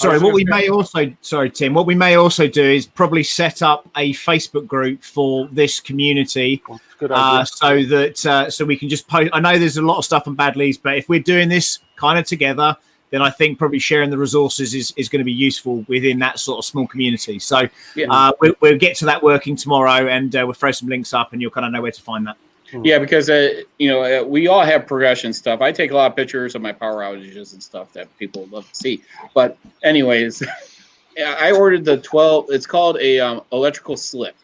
What we may also do is probably set up a Facebook group for this community, good idea. so that so we can just post. I know there's a lot of stuff on Baddeley's, but if we're doing this kind of together, then I think probably sharing the resources is going to be useful within that sort of small community. So we'll get to that working tomorrow, and we'll throw some links up, and you'll kind of know where to find that. Yeah, because we all have progression stuff. I take a lot of pictures of my power outages and stuff that people love to see. But anyways, I ordered the 12. It's called a electrical slip.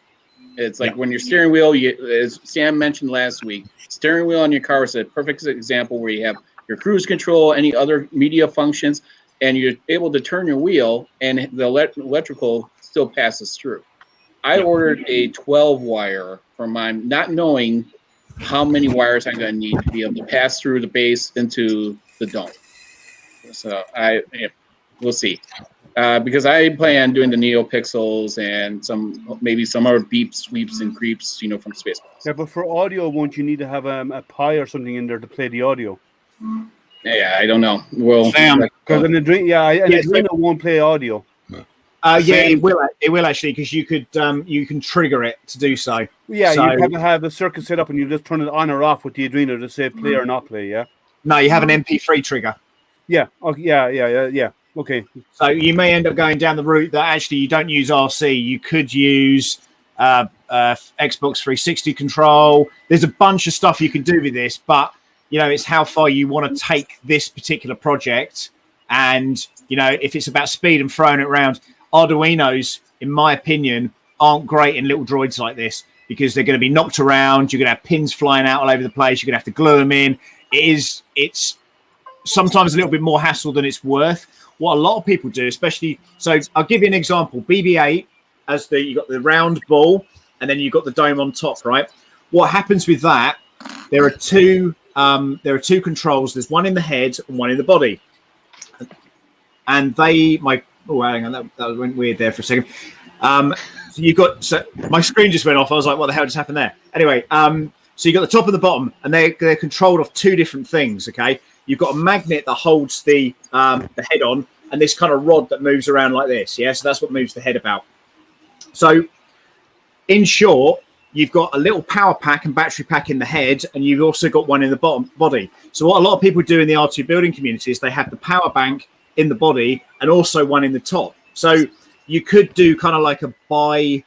It's like when your steering wheel, as Sam mentioned last week, steering wheel on your car is a perfect example where you have your cruise control, any other media functions, and you're able to turn your wheel, and the electrical still passes through. I ordered a 12-wire for mine, not knowing how many wires I'm going to need to be able to pass through the base into the dome. So we'll see. Because I plan on doing the NeoPixels and maybe some other beeps, sweeps, and creeps, from space. Yeah, but for audio, won't you need to have a Pi or something in there to play the audio? Yeah, I don't know. Well, because an Adreno won't play audio. It will actually, because you can trigger it to do so. Yeah, you have to have a circuit set up, and you just turn it on or off with the Adreno to say play or not play. Yeah. No, you have an MP3 trigger. Yeah. Okay. Yeah. Okay. So you may end up going down the route that actually you don't use RC. You could use Xbox 360 control. There's a bunch of stuff you can do with this, but it's how far you want to take this particular project, and if it's about speed and throwing it around. Arduinos, in my opinion, aren't great in little droids like this because they're going to be knocked around. You're going to have pins flying out all over the place. You're going to have to glue them in. It's sometimes a little bit more hassle than it's worth. What a lot of people do, especially, so I'll give you an example. BB-8, you got the round ball, and then you've got the dome on top, right? What happens with that? There are two controls. There's one in the head and one in the body. and hang on, that went weird there for a second. So my screen just went off. I was like, what the hell just happened there? Anyway, so you got the top and the bottom, and they're controlled off two different things. Okay, you've got a magnet that holds the head on, and this kind of rod that moves around like this. Yeah, so that's what moves the head about. So, in short, you've got a little power pack and battery pack in the head, and you've also got one in the bottom body. So what a lot of people do in the R2 building community is they have the power bank in the body and also one in the top. So you could do kind of like a bi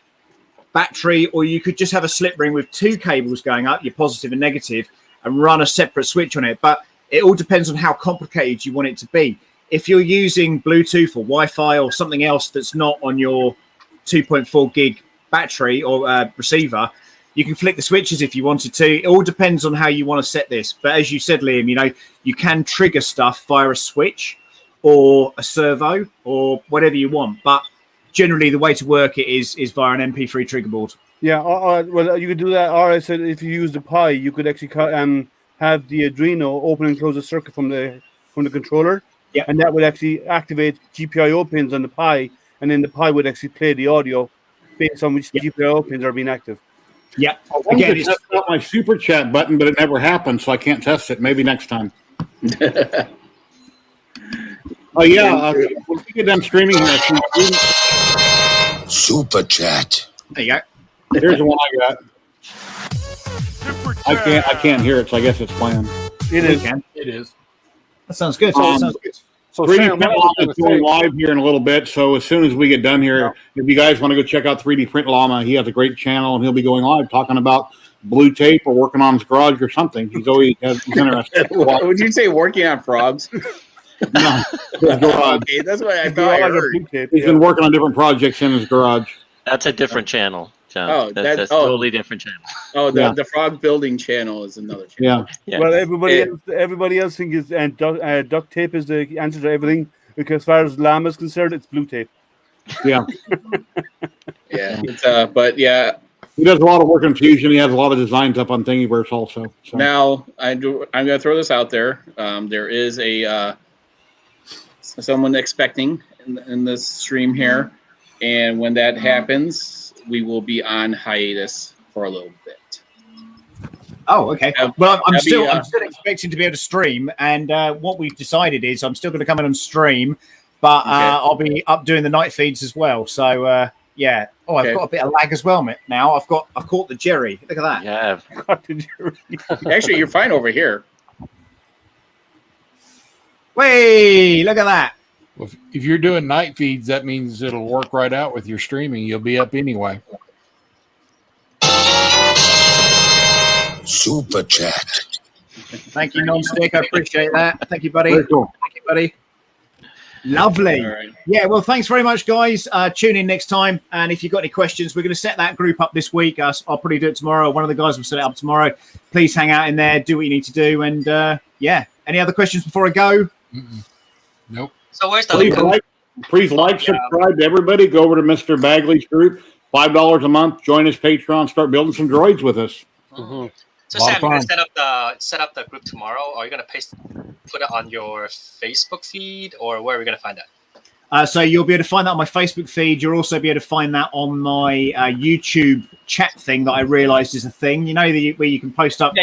battery, or you could just have a slip ring with two cables going up, your positive and negative, and run a separate switch on it. But it all depends on how complicated you want it to be. If you're using Bluetooth or Wi-Fi or something else that's not on your 2.4 gig battery or receiver, you can flick the switches if you wanted to. It all depends on how you want to set this. But as you said, Liam, you can trigger stuff via a switch or a servo or whatever you want. But generally, the way to work it is via an MP3 trigger board. Yeah, well, you could do that. Or I said if you use the Pi, you could actually have the Arduino open and close a circuit from the controller. Yeah, and that would actually activate GPIO pins on the Pi, and then the Pi would actually play the audio based on which GPIO pins are being active. Yeah. Again, it's not my super chat button, but it never happened, so I can't test it. Maybe next time. Oh yeah, when we get done streaming here, super chat. There you go. Here's the one I got. I can't hear it, so I guess it's playing. It is. It is. That sounds good. Sounds good. So 3D Sam, Print Llama is going live here in a little bit. So as soon as we get done here, if you guys want to go check out 3D Print Llama, he has a great channel, and he'll be going live talking about blue tape or working on his garage or something. He's interested. Would you say working on frogs? No, his garage. Okay, that's what I thought I heard. He's been working on different projects in his garage. That's a different channel, John. Oh, that's totally different channel. Oh, the frog building channel is another channel. Yeah. Well, everybody else thinks duct tape is the answer to everything, because as far as llama is concerned, it's blue tape. Yeah. Yeah. But yeah. He does a lot of work in Fusion. He has a lot of designs up on Thingiverse also. So. Now I'm going to throw this out there. There is someone expecting in this stream here, and when that happens, we will be on hiatus for a little bit. Oh, okay. Well, I'm still expecting to be able to stream, and what we've decided is I'm still going to come in and stream, but I'll be up doing the night feeds as well. So yeah. Oh, I've got a bit of lag as well now. I've caught the Jerry. Look at that. Yeah. Caught the Jerry. Actually, you're fine over here. Way, look at that. Well, if you're doing night feeds, that means it'll work right out with your streaming. You'll be up anyway. Super chat. Thank you, Non-Stick. I appreciate that. Thank you, buddy. Very cool. Thank you, buddy. Lovely. All right. Yeah, well, thanks very much, guys. Tune in next time. And if you've got any questions, we're going to set that group up this week. I'll probably do it tomorrow. One of the guys will set it up tomorrow. Please hang out in there. Do what you need to do. And yeah, any other questions before I go? Nope. So where's the link? Please subscribe to everybody. Go over to Mr. Bagley's group. $5 a month. Join his Patreon. Start building some droids with us. Mm-hmm. So Sam, you're gonna set up the group tomorrow, or are you gonna put it on your Facebook feed, or where are we gonna find that? So you'll be able to find that on my Facebook feed. You'll also be able to find that on my YouTube chat thing that I realised is a thing. You know, where you can post up,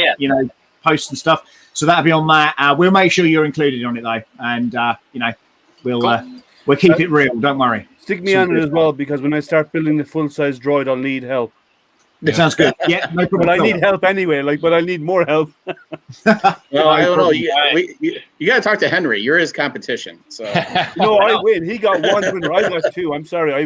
posts and stuff. So that'll be on that. We'll make sure you're included on it though, and we'll keep it real. Don't worry. Stick me on it as well, because when I start building the full-size droid, I'll need help. It sounds good. Yeah, no problem. But I need help anyway. But I need more help. Well, I don't know. You got to talk to Henry. You're his competition. So no, I win. He got one winner. I got two. I'm sorry. I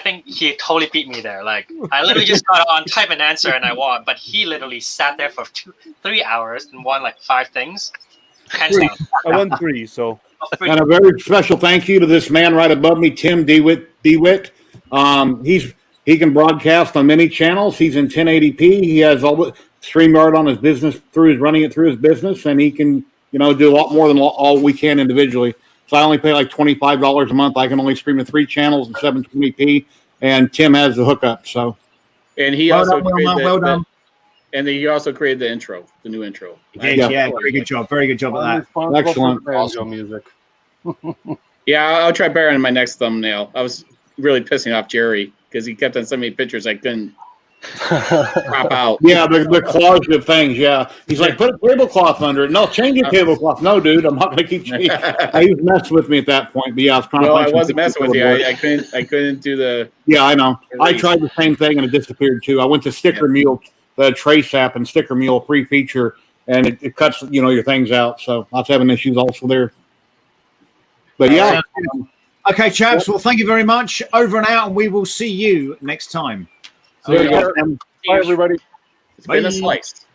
think he totally beat me there. Like I literally just got on type an answer and I won, but he literally sat there for 3 hours and won like 5 things. Hands down. I won 3. So. And a very special thank you to this man right above me, Tim DeWitt. He can broadcast on many channels. He's in 1080p. He has all the StreamYard on his business running it through his business, and he can, do a lot more than all we can individually. So I only pay like $25 a month. I can only stream to 3 channels in 720p, and Tim has the hookup. So, and he also created the intro, the new intro. Yeah, very good job. Very good job at that. Excellent. Awesome music. Yeah, I'll try better in my next thumbnail. I was really pissing off Jerry because he kept on sending me pictures I couldn't crop out. Yeah, the closet things. Yeah, he's like, put a tablecloth under it. No, change the tablecloth. No, dude, I'm not going to keep changing. He was messing with me at that point. But yeah, I was trying to. I wasn't messing with you. I couldn't do the. Yeah, I know. I tried the same thing and it disappeared too. I went to Sticker Mule, the Trace app, and Sticker Mule free feature, and it cuts your things out. So I was having issues also there. But yeah. Okay, chaps. Well, thank you very much. Over and out, and we will see you next time. Bye, everybody. It's been a slice.